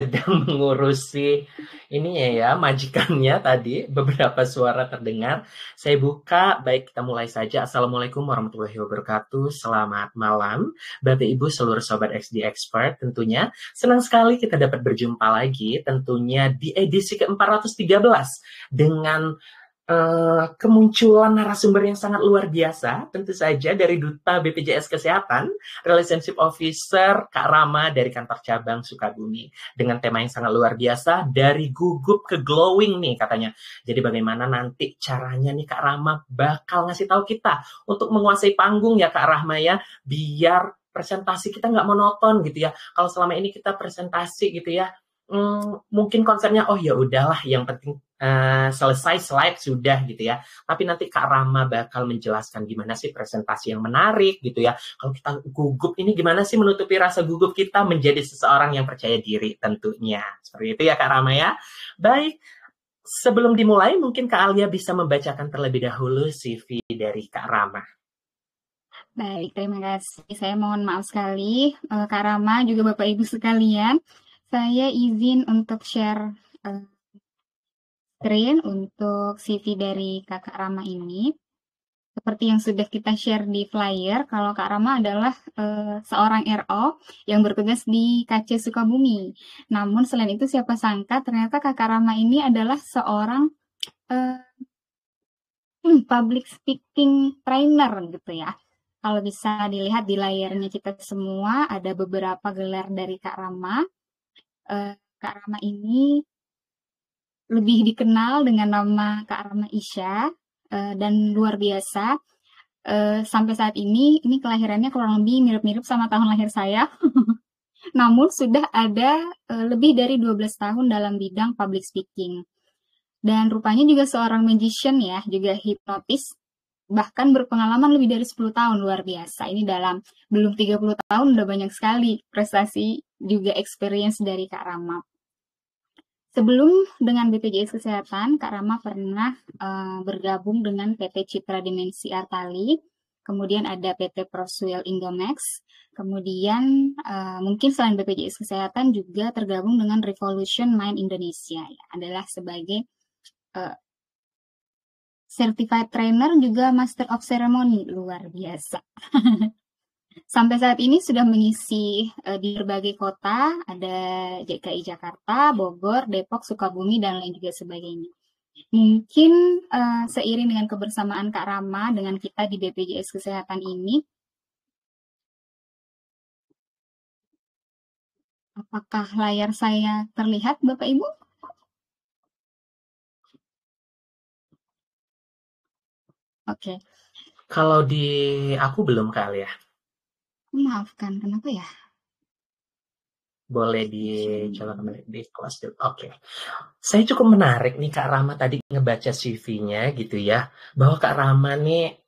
sedang mengurusi ininya ya, majikannya tadi, beberapa suara terdengar. Saya buka, baik kita mulai saja. Assalamualaikum warahmatullahi wabarakatuh. Selamat malam, Bapak Ibu seluruh Sobat XD Expert tentunya. Senang sekali kita dapat berjumpa lagi tentunya di edisi ke-413 dengan kemunculan narasumber yang sangat luar biasa, tentu saja dari Duta BPJS Kesehatan, Relationship Officer Kak Rama dari kantor cabang Sukabumi, dengan tema yang sangat luar biasa, dari gugup ke glowing nih katanya. Jadi bagaimana nanti caranya nih Kak Rama bakal ngasih tahu kita untuk menguasai panggung ya Kak Rahma ya, biar presentasi kita nggak monoton gitu ya. Kalau selama ini kita presentasi gitu ya, mungkin konsepnya oh ya udahlah, yang penting selesai slide sudah gitu ya. Tapi nanti Kak Rama bakal menjelaskan gimana sih presentasi yang menarik gitu ya. Kalau kita gugup ini gimana sih menutupi rasa gugup kita menjadi seseorang yang percaya diri tentunya. Seperti itu ya Kak Rama ya. Baik, sebelum dimulai mungkin Kak Alia bisa membacakan terlebih dahulu CV dari Kak Rama. Baik, terima kasih. Saya mohon maaf sekali, Kak Rama, juga Bapak Ibu sekalian. Saya izin untuk share screen untuk CV dari Kakak Rama ini. Seperti yang sudah kita share di flyer, kalau Kak Rama adalah seorang RO yang bertugas di KC Sukabumi. Namun selain itu siapa sangka ternyata Kakak Rama ini adalah seorang public speaking trainer gitu ya. Kalau bisa dilihat di layarnya kita semua ada beberapa gelar dari Kak Rama. Kak Rama ini lebih dikenal dengan nama Kak Rama Isya, dan luar biasa. Sampai saat ini kelahirannya kurang lebih mirip-mirip sama tahun lahir saya. Namun sudah ada lebih dari 12 tahun dalam bidang public speaking. Dan rupanya juga seorang magician ya, juga hipnotis, bahkan berpengalaman lebih dari 10 tahun, luar biasa. Ini dalam belum 30 tahun udah banyak sekali prestasi juga experience dari Kak Rama. Sebelum dengan BPJS Kesehatan, Kak Rama pernah bergabung dengan PT Citra Dimensi Artali, kemudian ada PT Proswil Indomax, kemudian mungkin selain BPJS Kesehatan juga tergabung dengan Revolution Mind Indonesia, ya, adalah sebagai Certified Trainer juga Master of Ceremony, luar biasa. Sampai saat ini sudah mengisi di berbagai kota, ada DKI Jakarta, Bogor, Depok, Sukabumi, dan lain juga sebagainya. Mungkin seiring dengan kebersamaan Kak Rama dengan kita di BPJS Kesehatan ini, apakah layar saya terlihat Bapak Ibu? Oke. Kalau di aku belum kali ya. Maafkan, kenapa ya? Boleh dicoba kembali di kelas dulu. Oke. Saya cukup menarik nih Kak Rama tadi ngebaca CV-nya gitu ya. Bahwa Kak Rama nih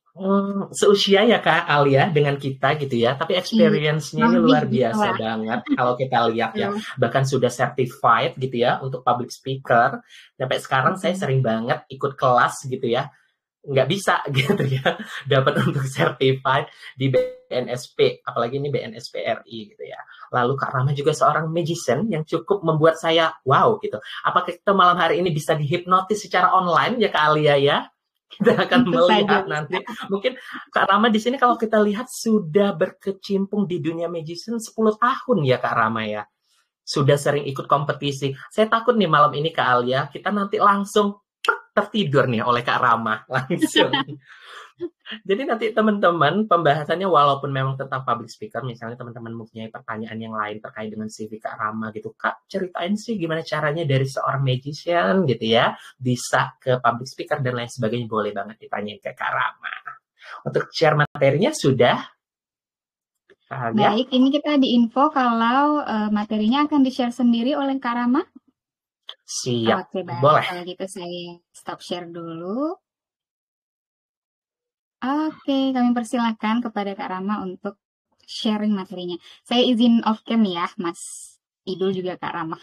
seusia ya Kak Alia dengan kita gitu ya. Tapi Iya, experience-nya ini kurang lebih luar gitu biasa lah. banget kalau kita lihat ya. Bahkan sudah certified gitu ya untuk public speaker. Sampai sekarang saya sering banget ikut kelas gitu ya. Nggak bisa gitu ya dapat untuk certified di BNSP, apalagi ini BNSP RI gitu ya. Lalu Kak Rama juga seorang magician yang cukup membuat saya wow gitu. Apakah kita malam hari ini bisa dihipnotis secara online ya Kak Alia ya? Kita akan Tentu saja melihat bisa. nanti. Mungkin Kak Rama di sini kalau kita lihat sudah berkecimpung di dunia magician 10 tahun ya Kak Rama ya. Sudah sering ikut kompetisi. Saya takut nih malam ini Kak Alia, kita nanti langsung tertidur nih oleh Kak Rama langsung. Jadi nanti teman-teman pembahasannya walaupun memang tentang public speaker, misalnya teman-teman mempunyai pertanyaan yang lain terkait dengan CV Kak Rama gitu, Kak ceritain sih gimana caranya dari seorang magician gitu ya, bisa ke public speaker dan lain sebagainya, boleh banget ditanyain ke Kak Rama. Untuk share materinya sudah, Kak ya? Baik, ini kita diinfo kalau materinya akan di-share sendiri oleh Kak Rama. Siap, Oke, baik. boleh. Kalau gitu saya stop share dulu. Oke, kami persilakan kepada Kak Rama untuk sharing materinya. Saya izin off cam ya, Mas Idul juga Kak Rama.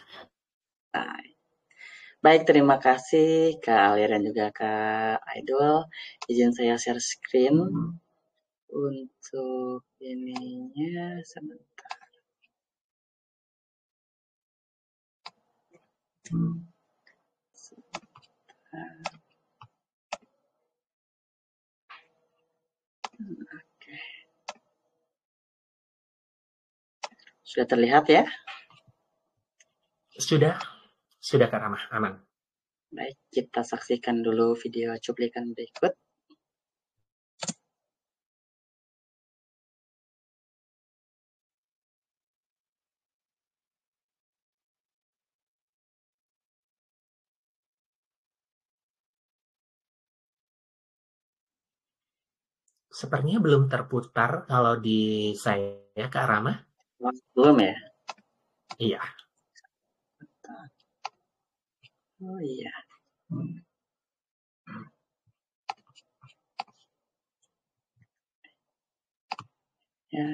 Baik, terima kasih Kak Alia dan juga Kak Idol. Izin saya share screen untuk ininya sebentar. Sudah terlihat ya? Sudah Kak Rama, aman. Baik, kita saksikan dulu video cuplikan berikut. Sepertinya belum terputar kalau di saya, Kak Rama. Belum ya? Iya. Oh iya. Ya.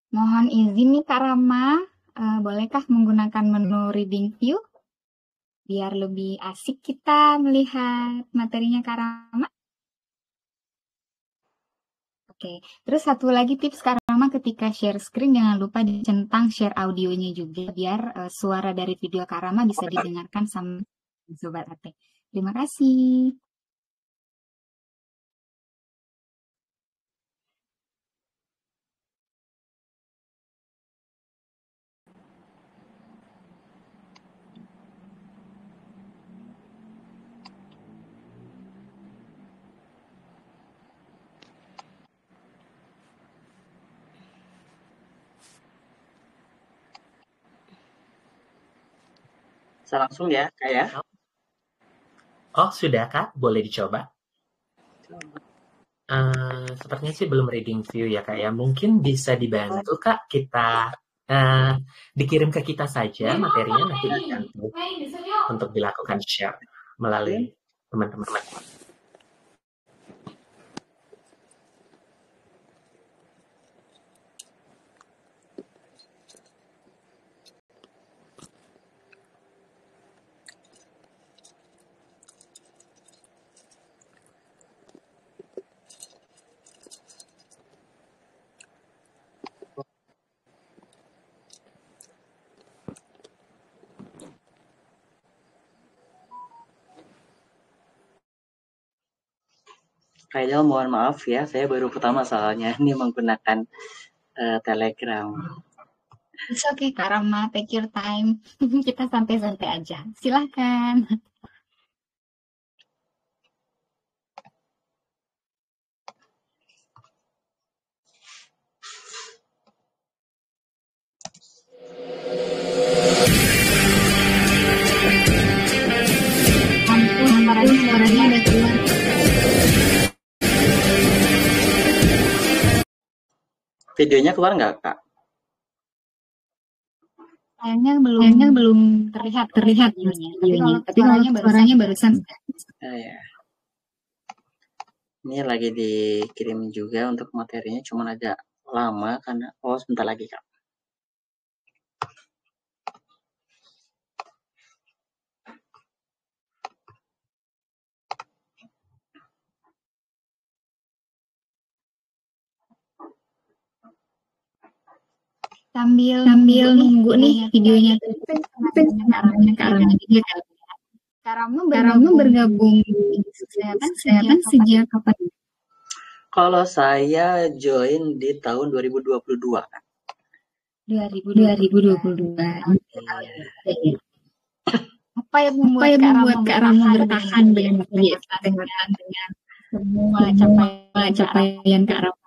Mohon izin nih Kak Rama, bolehkah menggunakan menu reading view? Biar lebih asik kita melihat materinya Kak Rama. Oke, terus satu lagi tips Kak Rama ketika share screen jangan lupa dicentang share audionya juga biar suara dari video Kak Rama bisa didengarkan sama Sobat AT. Terima kasih. Saya langsung ya, Kak ya. Oh, sudah Kak, boleh dicoba. Sepertinya sih belum reading view ya Kak ya. Mungkin bisa dibantu Kak kita dikirim ke kita saja materinya nanti dibantu untuk dilakukan share melalui teman-teman. Kak Idol, mohon maaf ya, saya baru pertama soalnya ini menggunakan Telegram. It's okay Kak Rama, take your time. Kita santai-santai aja. Silahkan. Ampun, suaranya ada keluar. Videonya keluar nggak, Kak? Kayaknya belum terlihat videonya. Tapi kalau suaranya barusan. Ya. Ini lagi dikirim juga untuk materinya, cuma agak lama karena sebentar lagi Kak. Sambil nunggu nih videonya Kak Rama bergabung di kesehatan sejak kapan? Kalau saya join di tahun 2022 Kak. 2022. Apa yang membuat Kak Rama bertahan dengan semua capaian Kak Rama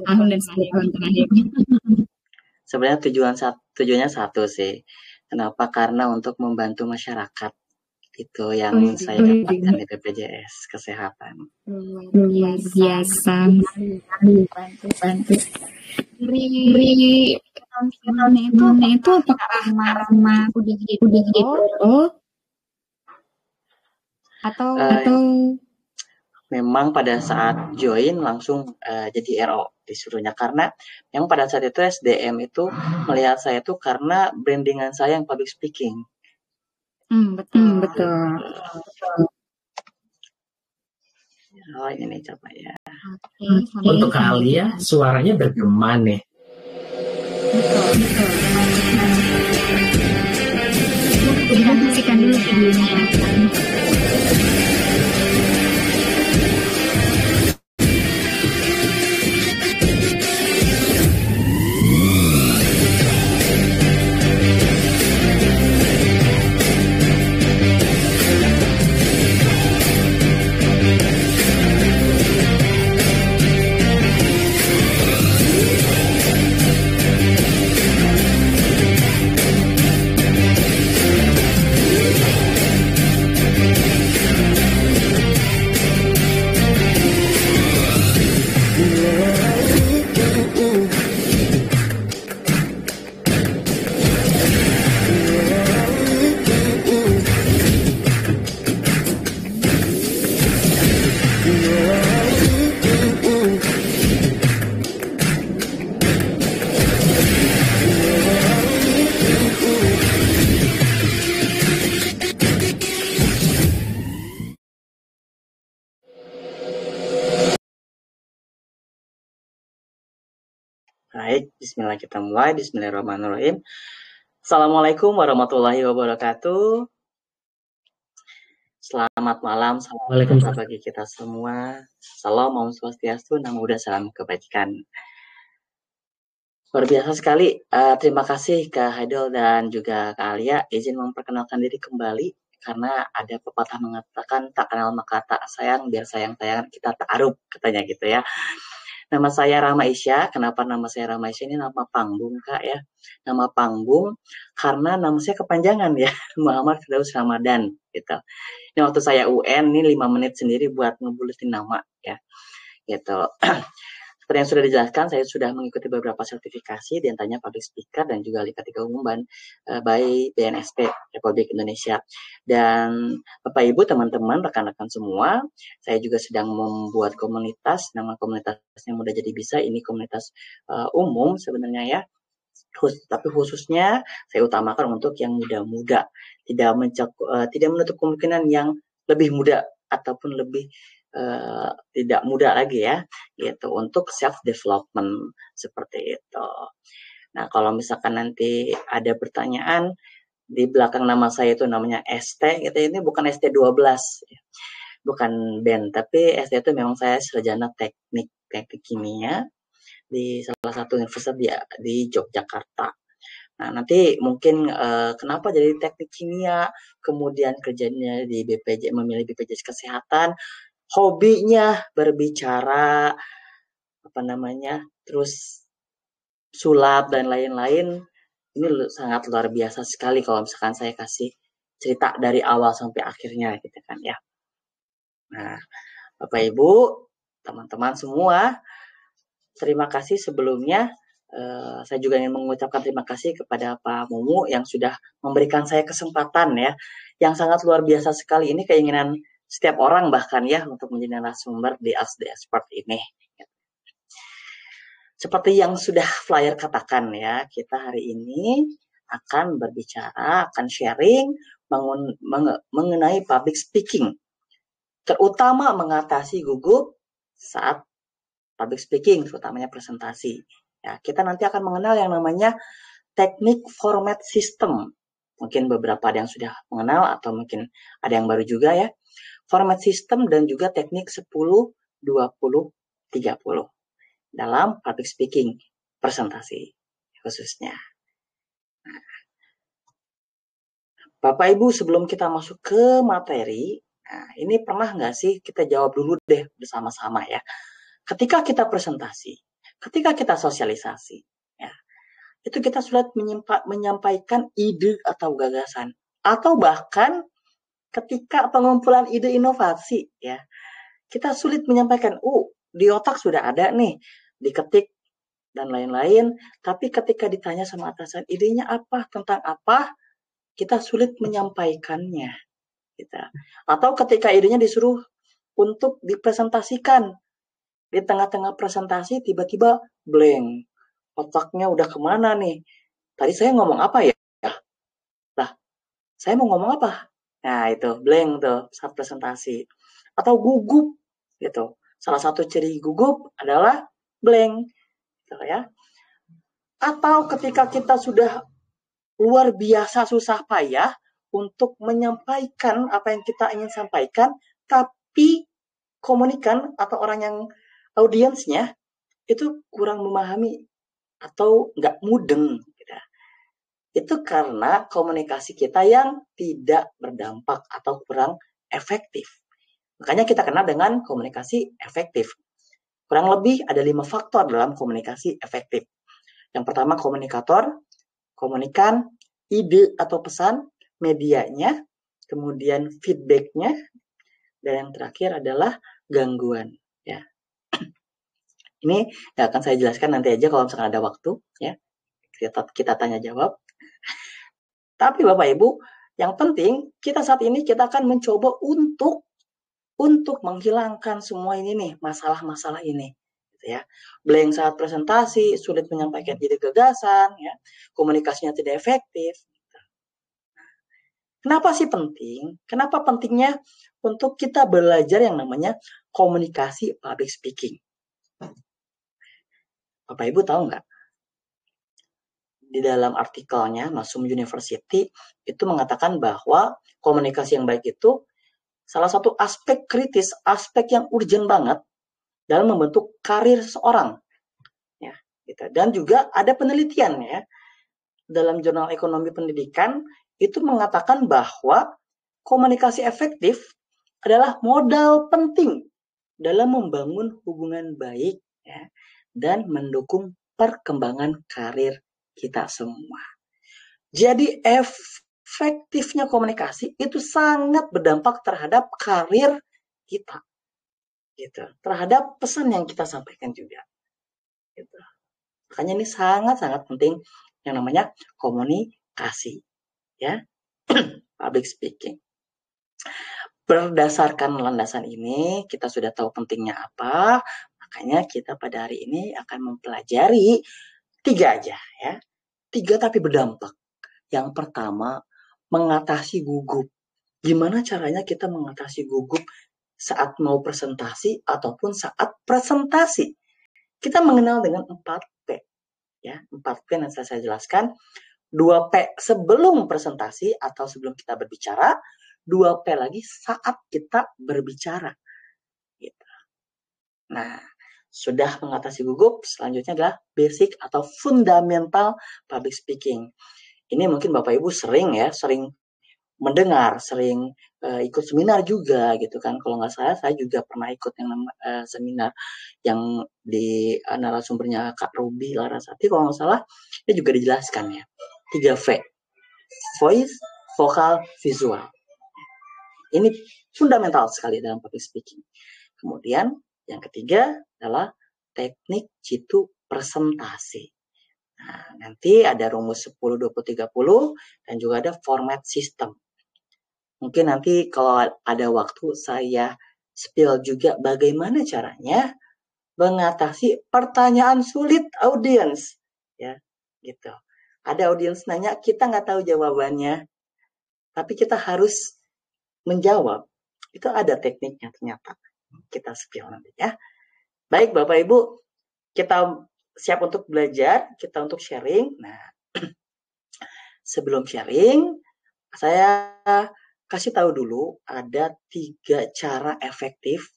tahun dan 10 tahun terakhir? Sebenarnya tujuannya satu sih. Kenapa? Karena untuk membantu masyarakat Itu yang saya dapatkan di BPJS Kesehatan. Luar biasa. Bantu. Dari pensiunnya itu apakah Rama udah jadi pro atau memang pada saat join langsung jadi RO disuruhnya, karena memang pada saat itu SDM itu melihat saya itu karena brandingan saya yang public speaking. Betul. Oh ini coba ya. Untuk Kak Alia, suaranya bergema nih. Kita bersihkan dulu videonya. Baik, bismillah kita mulai. Bismillahirrahmanirrahim. Assalamualaikum warahmatullahi wabarakatuh. Selamat malam, salam bagi kita semua. Salam, Om Swastiastu, Namo Buddhaya, salam kebajikan. Luar biasa sekali. Terima kasih Kak Haidul dan juga Kak Alia. Izin memperkenalkan diri kembali karena ada pepatah mengatakan tak kenal maka tak sayang, biar sayang-sayangan kita ta'aruf, katanya gitu ya. Nama saya Rama Isya. Kenapa nama saya Rama Isya? Ini nama panggung Kak ya. Nama panggung karena nama saya kepanjangan ya. Muhammad Firdaus Ramadan gitu. Ini waktu saya UN ini 5 menit sendiri buat ngebulutin nama ya. Gitu. Seperti yang sudah dijelaskan, saya sudah mengikuti beberapa sertifikasi, diantaranya public speaker dan juga Liga 3 Umum by BNSP Republik Indonesia. Dan Bapak Ibu, teman-teman, rekan-rekan semua, saya juga sedang membuat komunitas, nama komunitasnya Muda Jadi Bisa, ini komunitas umum sebenarnya ya. Tapi khususnya saya utamakan untuk yang muda-muda, tidak menutup kemungkinan yang lebih muda ataupun lebih tidak muda lagi ya, gitu, untuk self development seperti itu. Nah, kalau misalkan nanti ada pertanyaan di belakang nama saya itu namanya ST gitu, ini bukan ST12 bukan band, tapi ST itu memang saya sarjana teknik kimia di salah satu universitas di Yogyakarta. Nah, nanti mungkin kenapa jadi teknik kimia, kemudian kerjanya di BPJ, memilih BPJS Kesehatan, hobinya berbicara, terus sulap dan lain-lain. Ini sangat luar biasa sekali kalau misalkan saya kasih cerita dari awal sampai akhirnya gitu kan ya. Nah, Bapak Ibu, teman-teman semua, terima kasih sebelumnya. Saya juga ingin mengucapkan terima kasih kepada Pak Mumu yang sudah memberikan saya kesempatan ya, yang sangat luar biasa sekali. Ini keinginan setiap orang bahkan ya untuk menjadi narasumber di Ask the Expert ini. Seperti yang sudah flyer katakan ya, kita hari ini akan berbicara, akan sharing mengenai public speaking, terutama mengatasi gugup saat public speaking, terutamanya presentasi. Ya, kita nanti akan mengenal yang namanya teknik format system. Mungkin beberapa ada yang sudah mengenal atau mungkin ada yang baru juga ya. Format system dan juga teknik 10, 20, 30 dalam public speaking presentasi khususnya. Nah, Bapak Ibu, sebelum kita masuk ke materi, nah, ini pernah nggak sih kita jawab dulu deh bersama-sama ya. Ketika kita presentasi, ketika kita sosialisasi, ya, itu kita sudah menyampaikan ide atau gagasan, atau bahkan ketika pengumpulan ide inovasi ya, kita sulit menyampaikan, di otak sudah ada nih, diketik dan lain-lain, tapi ketika ditanya sama atasan, idenya apa, tentang apa, kita sulit menyampaikannya. Gitu. Atau ketika idenya disuruh untuk dipresentasikan, di tengah-tengah presentasi tiba-tiba blank. Otaknya udah kemana nih? Tadi saya ngomong apa ya? Lah, saya mau ngomong apa? Nah, itu blank tuh saat presentasi. Atau gugup gitu. Salah satu ciri gugup adalah blank gitu ya. Atau ketika kita sudah luar biasa susah payah untuk menyampaikan apa yang kita ingin sampaikan, tapi komunikan atau orang yang audiensnya itu kurang memahami atau nggak mudeng. Gitu. Itu karena komunikasi kita yang tidak berdampak atau kurang efektif. Makanya kita kenal dengan komunikasi efektif. Kurang lebih ada 5 faktor dalam komunikasi efektif. Yang pertama komunikator, komunikan, ide atau pesan, medianya, kemudian feedbacknya, dan yang terakhir adalah gangguan. Ya. Ini nggak akan saya jelaskan, nanti aja kalau misalkan ada waktu. Ya, kita tanya jawab. Tapi Bapak Ibu, yang penting kita saat ini kita akan mencoba untuk menghilangkan semua ini nih, masalah-masalah ini. Gitu ya. Blank saat presentasi, sulit menyampaikan ide gagasan, ya, komunikasinya tidak efektif. Kenapa sih penting? Kenapa pentingnya untuk kita belajar yang namanya komunikasi public speaking? Bapak Ibu tahu nggak? Di dalam artikelnya Masum University itu mengatakan bahwa komunikasi yang baik itu salah satu aspek kritis, aspek yang urgent banget dalam membentuk karir seseorang. Ya, gitu. Dan juga ada penelitian ya dalam jurnal ekonomi pendidikan itu mengatakan bahwa komunikasi efektif adalah modal penting dalam membangun hubungan baik ya, dan mendukung perkembangan karir kita semua. Jadi efektifnya komunikasi itu sangat berdampak terhadap karir kita, gitu. Terhadap pesan yang kita sampaikan juga. Gitu. Makanya ini sangat-sangat penting yang namanya komunikasi, ya, public speaking. Berdasarkan landasan ini, kita sudah tahu pentingnya apa, makanya kita pada hari ini akan mempelajari 3 aja, ya. 3 tapi berdampak. Yang pertama, mengatasi gugup. Gimana caranya kita mengatasi gugup saat mau presentasi ataupun saat presentasi? Kita mengenal dengan 4P. Ya, 4P yang saya jelaskan. 2P sebelum presentasi atau sebelum kita berbicara, 2P lagi saat kita berbicara. Gitu. Nah, sudah mengatasi gugup, selanjutnya adalah basic atau fundamental public speaking. Ini mungkin Bapak Ibu sering mendengar, sering ikut seminar juga gitu kan. Kalau nggak salah, saya juga pernah ikut yang seminar yang di narasumbernya Kak Ruby Larasati. Kalau nggak salah, dia juga dijelaskan ya. 3V, voice, vokal, visual. Ini fundamental sekali dalam public speaking. Kemudian yang ketiga adalah teknik jitu presentasi. Nah, nanti ada rumus 10, 20, 30 dan juga ada format system. Mungkin nanti kalau ada waktu saya spill juga bagaimana caranya mengatasi pertanyaan sulit audiens. Ya, gitu. Ada audiens nanya, kita nggak tahu jawabannya, tapi kita harus menjawab. Itu ada tekniknya ternyata. Kita spill nanti ya. Baik Bapak Ibu, kita siap untuk belajar, kita untuk sharing. Nah, sebelum sharing, saya kasih tahu dulu ada 3 cara efektif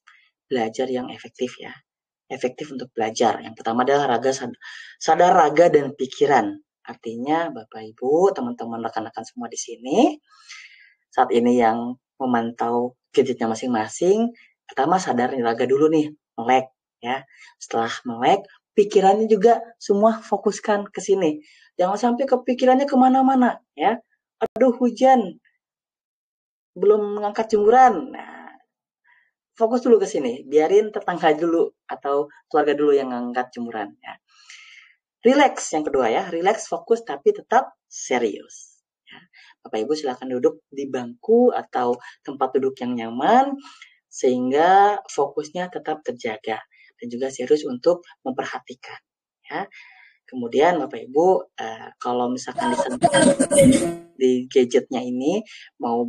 belajar yang efektif ya. Efektif untuk belajar. Yang pertama adalah sadar raga dan pikiran. Artinya Bapak Ibu, teman-teman rekan-rekan semua di sini, saat ini yang memantau gadgetnya masing-masing, pertama sadar raga dulu nih, melek ya. Setelah melek, pikirannya juga semua fokuskan ke sini. Jangan sampai kepikirannya kemana-mana ya. Aduh hujan, belum mengangkat jemuran. Nah, fokus dulu ke sini. Biarin tetangga dulu atau keluarga dulu yang ngangkat jemuran. Ya. Relax yang kedua ya. Relax, fokus, tapi tetap serius. Ya. Bapak Ibu silakan duduk di bangku atau tempat duduk yang nyaman sehingga fokusnya tetap terjaga dan juga serius untuk memperhatikan. Ya. Kemudian Bapak Ibu, kalau misalkan di gadgetnya ini mau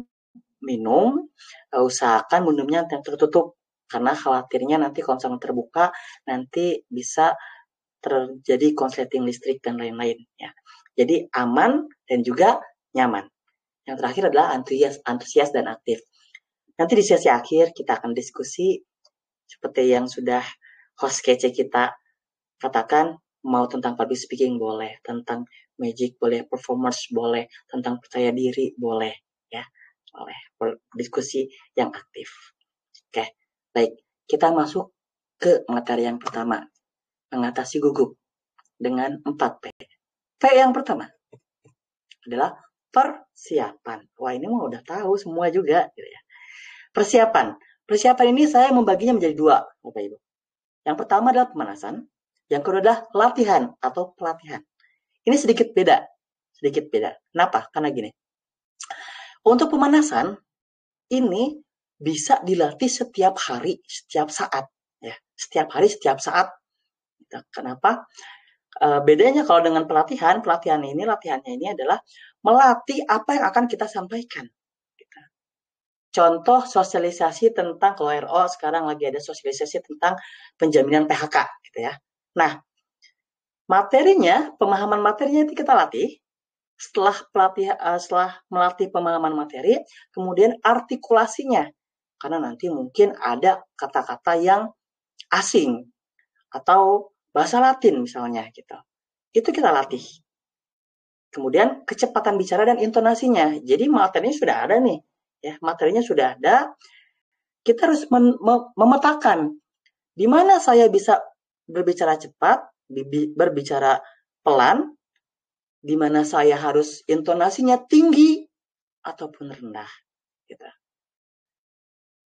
minum, usahakan minumnya tertutup karena khawatirnya nanti kalau misalkan terbuka nanti bisa terjadi konsleting listrik dan lain-lain ya. Jadi aman dan juga nyaman. Yang terakhir adalah antusias dan aktif. Nanti di sesi akhir kita akan diskusi seperti yang sudah host kece kita katakan, mau tentang public speaking boleh, tentang magic boleh, performance boleh, tentang percaya diri boleh, ya, boleh. Diskusi yang aktif. Oke, baik. Kita masuk ke materi yang pertama, mengatasi gugup dengan 4P. P yang pertama adalah persiapan. Wah, ini mah udah tahu semua juga, gitu ya. Persiapan. Persiapan ini saya membaginya menjadi 2, Bapak Ibu. Yang pertama adalah pemanasan, yang kedua adalah latihan atau pelatihan. Ini sedikit beda. Kenapa? Karena gini. Untuk pemanasan, ini bisa dilatih setiap hari, setiap saat. Ya, setiap hari, setiap saat. Kenapa? Bedanya kalau dengan latihannya ini adalah melatih apa yang akan kita sampaikan. Contoh sosialisasi tentang kalau RO sekarang lagi ada sosialisasi tentang penjaminan PHK, gitu ya. Nah, pemahaman materinya itu kita latih. Setelah melatih pemahaman materi, kemudian artikulasinya. Karena nanti mungkin ada kata-kata yang asing atau bahasa Latin misalnya gitu. Itu kita latih. Kemudian kecepatan bicara dan intonasinya. Jadi materinya sudah ada nih. Ya, materinya sudah ada. Kita harus memetakan di mana saya bisa berbicara cepat, berbicara pelan, di mana saya harus intonasinya tinggi ataupun rendah. Gitu.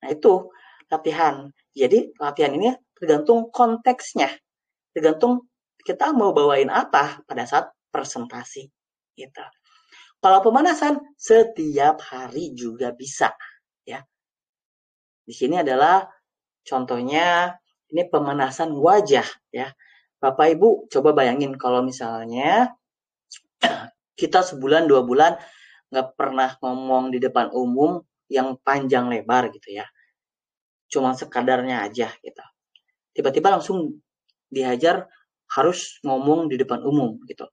Nah itu latihan. Jadi latihan ini tergantung konteksnya, tergantung kita mau bawain apa pada saat presentasi. Gitu. Kalau pemanasan setiap hari juga bisa, ya. Di sini adalah contohnya ini pemanasan wajah, ya. Bapak Ibu coba bayangin kalau misalnya kita sebulan 2 bulan nggak pernah ngomong di depan umum yang panjang lebar gitu ya. Cuma sekadarnya aja gitu. Tiba-tiba langsung dihajar harus ngomong di depan umum gitu.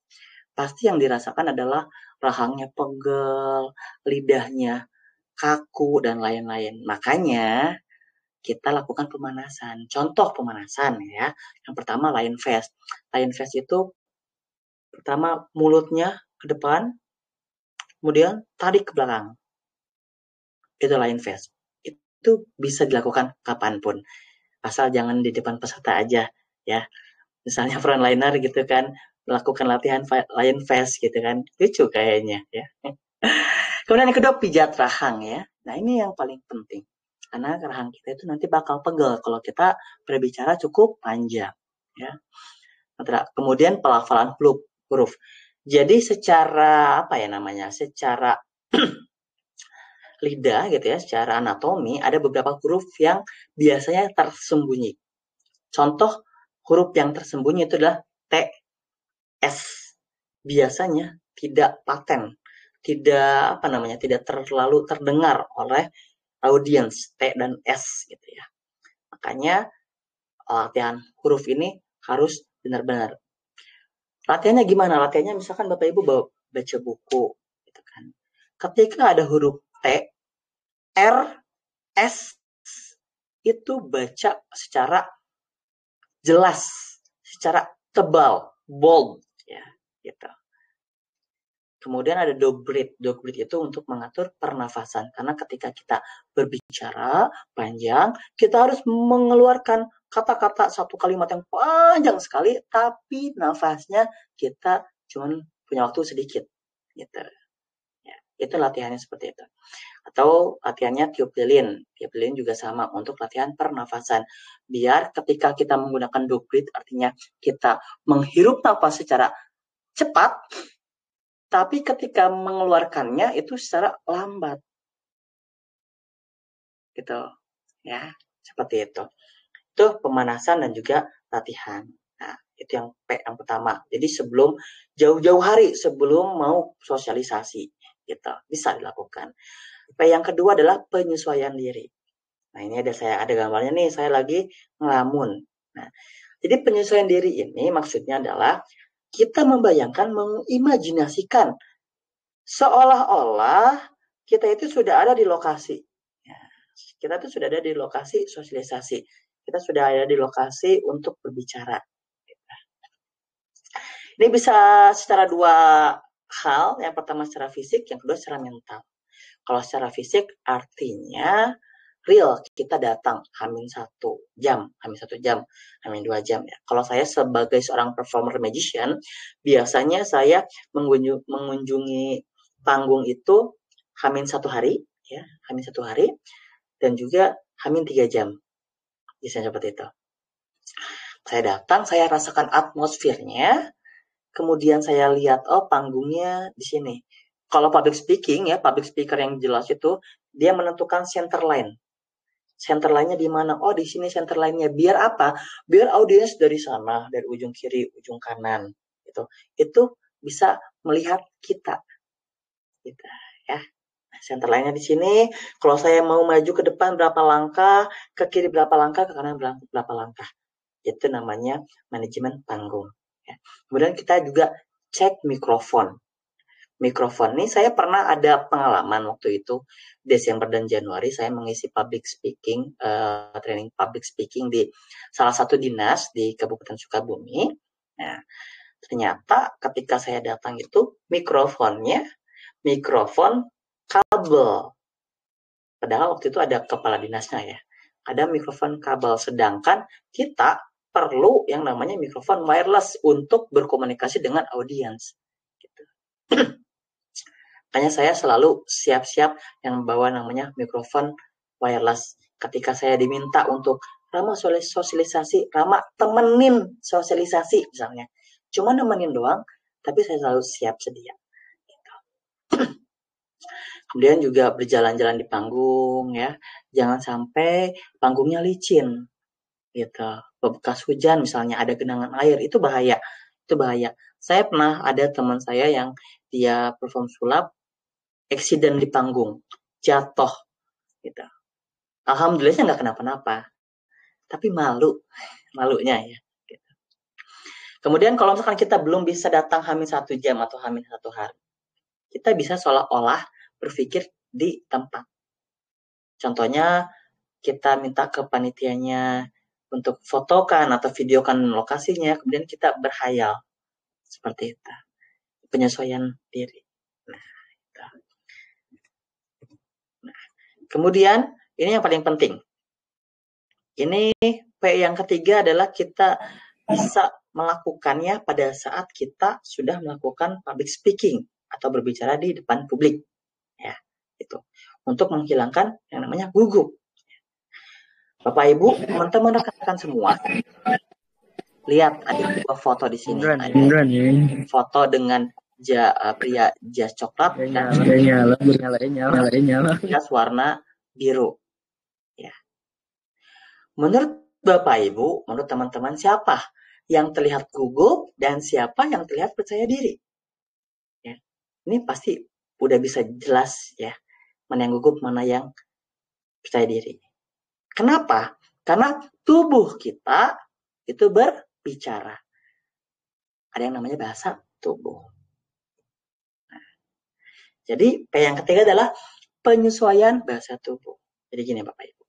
Pasti yang dirasakan adalah rahangnya pegel, lidahnya kaku, dan lain-lain. Makanya kita lakukan pemanasan. Contoh pemanasan ya. Yang pertama line face. Line face itu pertama mulutnya ke depan, kemudian tarik ke belakang. Itu line face. Itu bisa dilakukan kapanpun. Asal jangan di depan peserta aja ya. Misalnya frontliner gitu kan, melakukan latihan line face gitu kan. Lucu kayaknya ya. Kemudian yang kedua pijat rahang ya. Nah ini yang paling penting. Karena rahang kita itu nanti bakal pegel kalau kita berbicara cukup panjang. Ya. Kemudian pelafalan huruf. Jadi secara secara lidah gitu ya, secara anatomi ada beberapa huruf yang biasanya tersembunyi. Contoh huruf yang tersembunyi itu adalah T, S. Biasanya tidak paten, tidak terlalu terdengar oleh audiens T dan S gitu ya. Makanya latihan huruf ini harus benar-benar. Latihannya gimana? Latihannya misalkan Bapak Ibu baca buku gitu kan. Ketika ada huruf T, R, S itu baca secara jelas, secara tebal, bold ya, gitu. Kemudian ada dog breath. Dog breath itu untuk mengatur pernafasan. Karena ketika kita berbicara panjang, kita harus mengeluarkan kata-kata satu kalimat yang panjang sekali, tapi nafasnya kita cuma punya waktu sedikit. Gitu. Ya, itu latihannya seperti itu. Atau latihannya tiup lilin. Tiup lilin juga sama untuk latihan pernafasan. Biar ketika kita menggunakan do breath, artinya kita menghirup nafas secara cepat, tapi ketika mengeluarkannya itu secara lambat. Gitu. Ya, seperti itu. Itu pemanasan dan juga latihan. Nah, itu yang P yang pertama. Jadi sebelum jauh-jauh hari sebelum mau sosialisasi, gitu, bisa dilakukan. P yang kedua adalah penyesuaian diri. Nah, ini ada gambarnya nih, saya lagi ngelamun. Nah, jadi penyesuaian diri ini maksudnya adalah kita membayangkan, mengimajinasikan seolah-olah kita itu sudah ada di lokasi. Ya, kita tuh sudah ada di lokasi sosialisasi. Kita sudah ada di lokasi untuk berbicara. Ini bisa secara dua hal. Yang pertama secara fisik, yang kedua secara mental. Kalau secara fisik artinya real, kita datang Hamin 1 jam, Hamin 2 jam ya. Kalau saya sebagai seorang performer magician, biasanya saya mengunjungi panggung itu Hamin 1 hari ya, Hamin 1 hari dan juga Hamin 3 jam. Biasanya seperti itu. Saya datang, saya rasakan atmosfernya, kemudian saya lihat, oh panggungnya di sini. Kalau public speaking ya, public speaker yang jelas itu, dia menentukan center line. Center line-nya di mana? Oh, di sini center line-nya. Biar apa? Biar audiens dari sana, dari ujung kiri, ujung kanan, gitu. Itu bisa melihat kita. Gitu, ya. Center line-nya di sini. Kalau saya mau maju ke depan berapa langkah, ke kiri berapa langkah, ke kanan berapa langkah. Itu namanya manajemen panggung. Ya. Kemudian kita juga cek mikrofon. Mikrofon ini saya pernah ada pengalaman waktu itu Desember dan Januari saya mengisi public speaking, training public speaking di salah satu dinas di Kabupaten Sukabumi. Nah, ternyata ketika saya datang itu mikrofonnya mikrofon kabel. Padahal waktu itu ada kepala dinasnya ya. Ada mikrofon kabel, sedangkan kita perlu yang namanya mikrofon wireless untuk berkomunikasi dengan audiens. Gitu. Makanya saya selalu siap-siap yang membawa namanya mikrofon wireless. Ketika saya diminta untuk Rama sosialisasi, Rama temenin sosialisasi misalnya. Cuma nemenin doang, tapi saya selalu siap sedia. Kemudian juga berjalan-jalan di panggung ya. Jangan sampai panggungnya licin. Gitu. Bekas hujan misalnya ada genangan air, itu bahaya. Itu bahaya. Saya pernah ada teman saya yang dia perform sulap, accident di panggung, jatuh, gitu. Alhamdulillahnya nggak kenapa-napa, tapi malunya ya. Gitu. Kemudian kalau misalkan kita belum bisa datang Hamin 1 jam atau Hamin 1 hari, kita bisa seolah-olah berpikir di tempat. Contohnya kita minta ke panitianya untuk fotokan atau videokan lokasinya, kemudian kita berhayal seperti itu. Penyesuaian diri. Kemudian, ini yang paling penting. Ini P yang ketiga adalah kita bisa melakukannya pada saat kita sudah melakukan public speaking atau berbicara di depan publik. Ya, itu. Untuk menghilangkan yang namanya gugup. Bapak Ibu, teman-teman rekan-rekan semua. Lihat ada dua foto di sini. Ada foto dengan pria jas coklat dan jas warna biru. Ya. Menurut Bapak Ibu, menurut teman-teman siapa yang terlihat gugup dan siapa yang terlihat percaya diri? Ya. Ini pasti udah bisa jelas ya, mana yang gugup, mana yang percaya diri. Kenapa? Karena tubuh kita itu berbicara. Ada yang namanya bahasa tubuh. Nah, jadi P yang ketiga adalah penyesuaian bahasa tubuh. Jadi gini Bapak Ibu.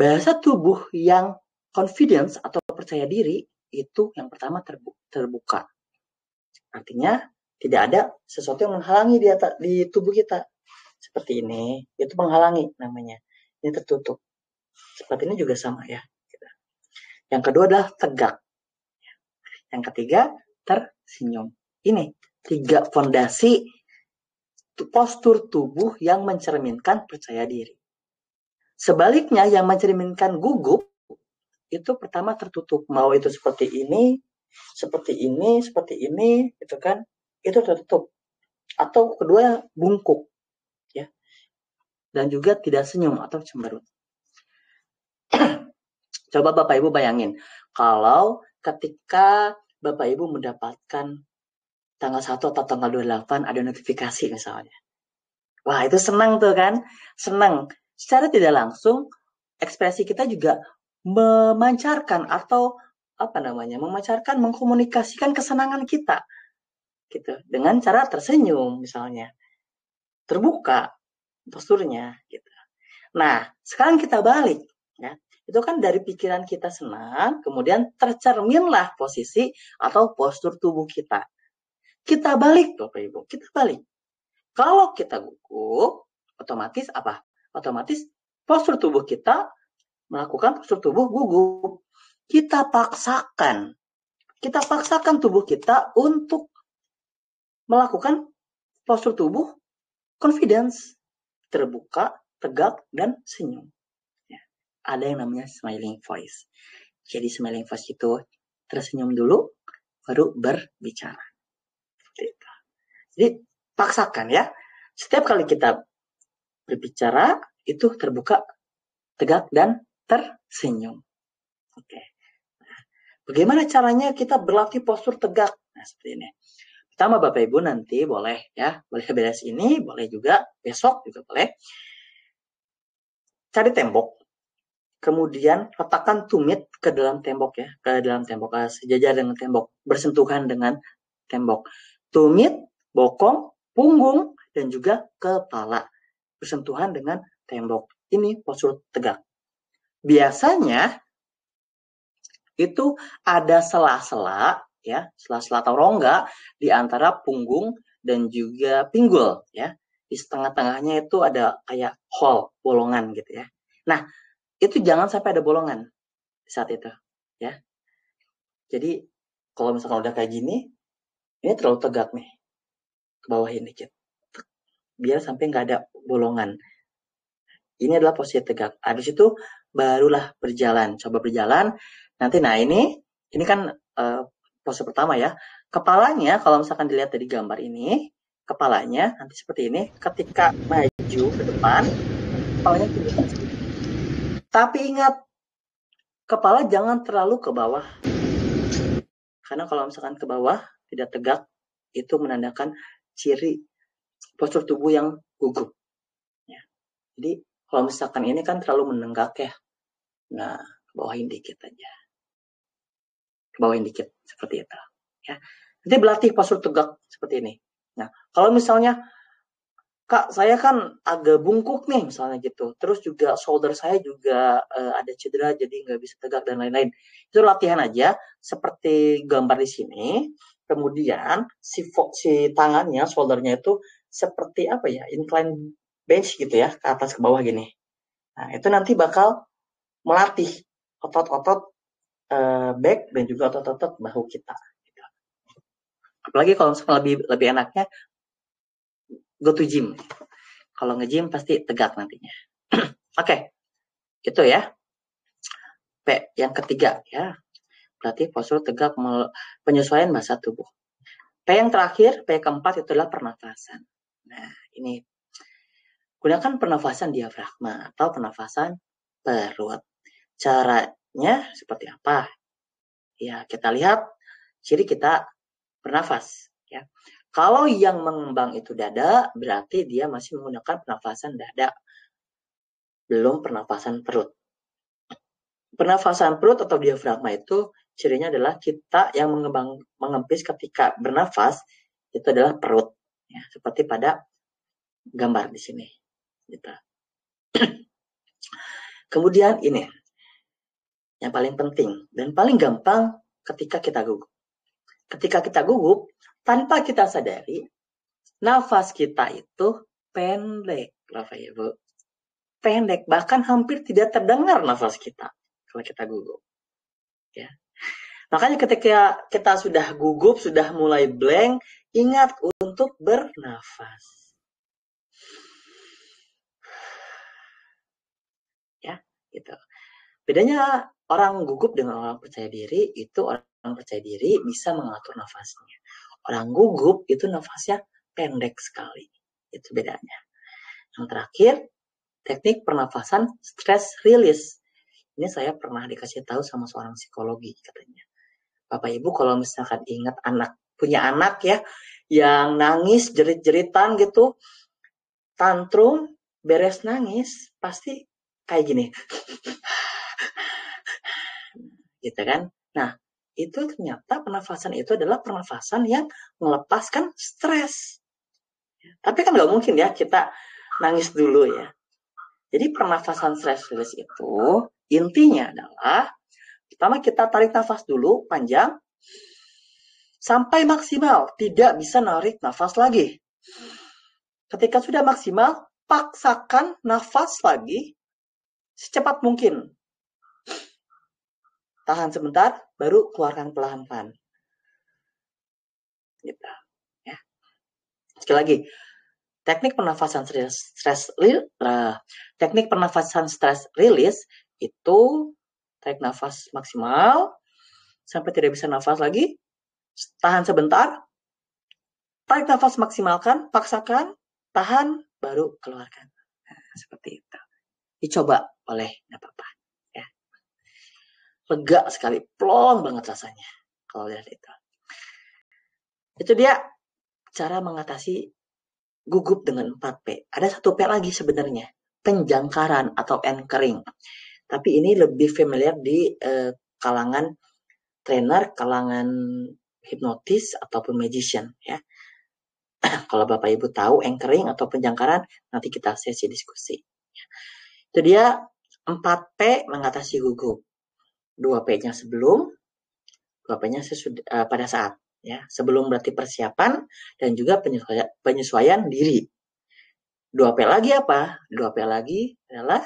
Bahasa tubuh yang confidence atau percaya diri itu yang pertama terbuka. Artinya tidak ada sesuatu yang menghalangi di tubuh kita. Seperti ini, itu menghalangi namanya. Ini tertutup. Seperti ini juga sama ya. Yang kedua adalah tegak. Yang ketiga tersenyum. Ini 3 fondasi postur tubuh yang mencerminkan percaya diri. Sebaliknya yang mencerminkan gugup itu pertama tertutup, mau itu seperti ini, gitu kan, itu tertutup. Atau kedua bungkuk, ya, dan juga tidak senyum atau cemberut. Coba Bapak Ibu bayangin, kalau ketika Bapak Ibu mendapatkan tanggal 1 atau tanggal 28 ada notifikasi misalnya. Wah, itu senang tuh kan? Senang. Secara tidak langsung, ekspresi kita juga memancarkan atau memancarkan, mengkomunikasikan kesenangan kita. Gitu. Dengan cara tersenyum misalnya. Terbuka posturnya gitu. Nah, sekarang kita balik ya. Itu kan dari pikiran kita senang, kemudian tercerminlah posisi atau postur tubuh kita. Kita balik Bapak Ibu, kita balik. Kalau kita gugup, otomatis apa? Otomatis postur tubuh kita melakukan postur tubuh gugup. Kita paksakan tubuh kita untuk melakukan postur tubuh confidence, terbuka, tegak, dan senyum. Ya. Ada yang namanya smiling voice. Jadi smiling voice itu tersenyum dulu, baru berbicara. Jadi paksakan ya. Setiap kali kita berbicara, itu terbuka, tegak, dan tersenyum. Oke. Nah, bagaimana caranya kita berlatih postur tegak? Nah, seperti ini. Pertama Bapak Ibu nanti boleh ya, boleh beres ini, boleh juga besok juga boleh. Cari tembok, kemudian letakkan tumit ke dalam tembok ya, ke dalam tembok, sejajar dengan tembok, bersentuhan dengan tembok. Tumit, bokong, punggung, dan juga kepala bersentuhan dengan tembok. Ini postur tegak. Biasanya itu ada sela-sela ya, sela-sela atau rongga di antara punggung dan juga pinggul ya. Di tengah-tengahnya itu ada kayak hole, bolongan gitu ya. Nah, itu jangan sampai ada bolongan saat itu ya. Jadi kalau misalkan udah kayak gini, ini terlalu tegak nih. Ke bawahin dikit. Biar sampai nggak ada bolongan. Ini adalah posisi tegak. Habis itu barulah berjalan. Coba berjalan. Nanti, nah ini kan pose pertama ya. Kepalanya, kalau misalkan dilihat dari gambar ini, kepalanya nanti seperti ini. Ketika maju ke depan, kepalanya tunjukkan seperti ini. Tapi ingat, kepala jangan terlalu ke bawah. Karena kalau misalkan ke bawah, tidak tegak, itu menandakan ciri postur tubuh yang gugup. Ya. Jadi, kalau misalkan ini kan terlalu menenggak ya. Nah, bawahin dikit aja. Bawahin dikit, seperti itu. Ya. Nanti berlatih postur tegak seperti ini. Nah, kalau misalnya, Kak, saya kan agak bungkuk nih, misalnya gitu. Terus juga shoulder saya juga ada cedera, jadi nggak bisa tegak dan lain-lain. Itu latihan aja, seperti gambar di sini. Kemudian, si tangannya, shouldernya itu seperti apa ya, incline bench gitu ya, ke atas ke bawah gini. Nah, itu nanti bakal melatih otot-otot back dan juga otot-otot bahu kita. Gitu. Apalagi kalau lebih enaknya go to gym. Kalau nge-gym pasti tegak nantinya. Oke, itu ya. P yang ketiga ya. Berarti postur tegak penyesuaian massa tubuh. P yang terakhir, P keempat itu adalah pernafasan. Nah, ini gunakan pernafasan diafragma atau pernafasan perut. Caranya seperti apa? Ya, kita lihat ciri kita bernafas. Ya. Kalau yang mengembang itu dada, berarti dia masih menggunakan pernafasan dada. Belum pernafasan perut. Pernafasan perut atau diafragma itu cirinya adalah kita yang mengempis ketika bernafas itu adalah perut. Ya, seperti pada gambar di sini. Gitu. Kemudian ini yang paling penting dan paling gampang ketika kita gugup. Ketika kita gugup, tanpa kita sadari, nafas kita itu pendek, Bapak Ibu. Pendek, bahkan hampir tidak terdengar nafas kita kalau kita gugup. Ya. Makanya ketika kita sudah gugup, sudah mulai blank, ingat untuk bernafas. gitu. Bedanya orang gugup dengan orang percaya diri, itu orang percaya diri bisa mengatur nafasnya. Orang gugup itu nafasnya pendek sekali. Itu bedanya. Yang terakhir, teknik pernafasan stress release. Ini saya pernah dikasih tahu sama seorang psikologi katanya. Bapak Ibu kalau misalkan ingat punya anak ya, yang nangis jerit-jeritan gitu, tantrum, beres nangis, pasti kayak gini. Gitu kan. Nah, itu ternyata pernafasan itu adalah pernafasan yang melepaskan stres. Tapi kan nggak mungkin ya kita nangis dulu ya. Jadi pernafasan stress release itu intinya adalah pertama kita tarik nafas dulu panjang sampai maksimal, tidak bisa narik nafas lagi. Ketika sudah maksimal, paksakan nafas lagi secepat mungkin. Tahan sebentar, baru keluarkan pelan-pelan. Gitu. Ya. Sekali lagi, teknik pernafasan stress release itu tarik nafas maksimal sampai tidak bisa nafas lagi, tahan sebentar, tarik nafas maksimalkan, paksakan, tahan, baru keluarkan. Nah, seperti itu. Dicoba boleh, nggak apa-apa. Ya. Lega sekali, plong banget rasanya kalau lihat itu. Itu dia cara mengatasi gugup dengan 4P. Ada 1P lagi sebenarnya, penjangkaran atau anchoring. Tapi ini lebih familiar di kalangan trainer, kalangan hipnotis ataupun magician ya. Kalau Bapak Ibu tahu anchoring atau penjangkaran, nanti kita sesi diskusi. Itu dia 4P mengatasi gugup. 2P-nya sebelum, 2P-nya pada saat. Ya, sebelum berarti persiapan dan juga penyesuaian diri. 2P lagi apa? 2P lagi adalah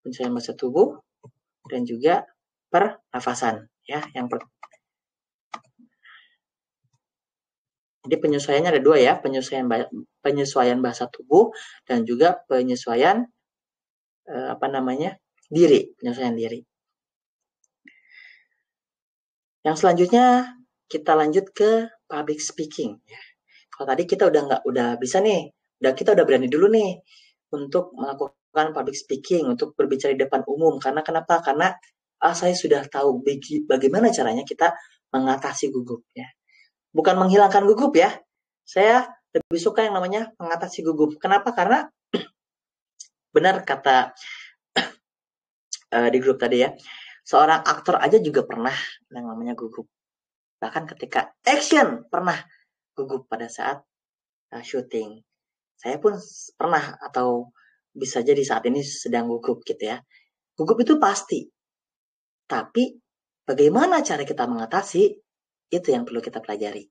penyesuaian massa tubuh dan juga pernafasan. Ya, jadi penyesuaiannya ada 2 ya, penyesuaian bahasa tubuh dan juga penyesuaian diri, penyesuaian diri. Yang selanjutnya kita lanjut ke public speaking. Kalau tadi kita udah bisa nih, kita udah berani dulu nih untuk melakukan public speaking, untuk berbicara di depan umum. Karena kenapa? Karena saya sudah tahu bagaimana caranya kita mengatasi gugup ya. Bukan menghilangkan gugup ya. Saya lebih suka yang namanya mengatasi gugup. Kenapa? Karena benar kata di grup tadi ya, seorang aktor aja juga pernah yang namanya gugup. Bahkan ketika action pernah gugup pada saat syuting. Saya pun pernah atau bisa jadi saat ini sedang gugup gitu ya. Gugup itu pasti. Tapi bagaimana cara kita mengatasi, itu yang perlu kita pelajari.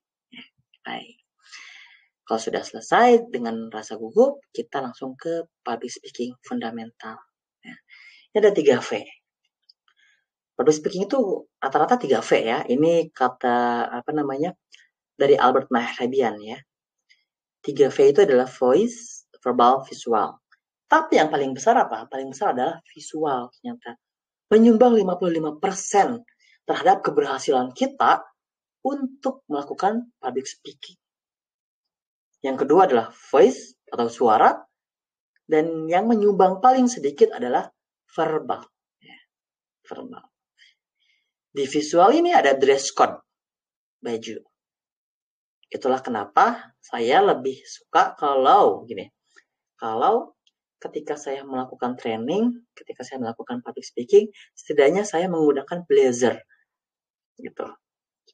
Baik. Kalau sudah selesai dengan rasa gugup, kita langsung ke public speaking fundamental. Ini ada 3V. Public speaking itu rata-rata 3V ya. Ini kata dari Albert Mehrabian ya. 3V itu adalah voice, verbal, visual. Tapi yang paling besar apa? Paling besar adalah visual ternyata. Menyumbang 55% terhadap keberhasilan kita untuk melakukan public speaking. Yang kedua adalah voice atau suara. Dan yang menyumbang paling sedikit adalah verbal. Verbal. Di visual ini ada dress code baju. Itulah kenapa saya lebih suka kalau ketika saya melakukan training, ketika saya melakukan public speaking, setidaknya saya menggunakan blazer. Gitu.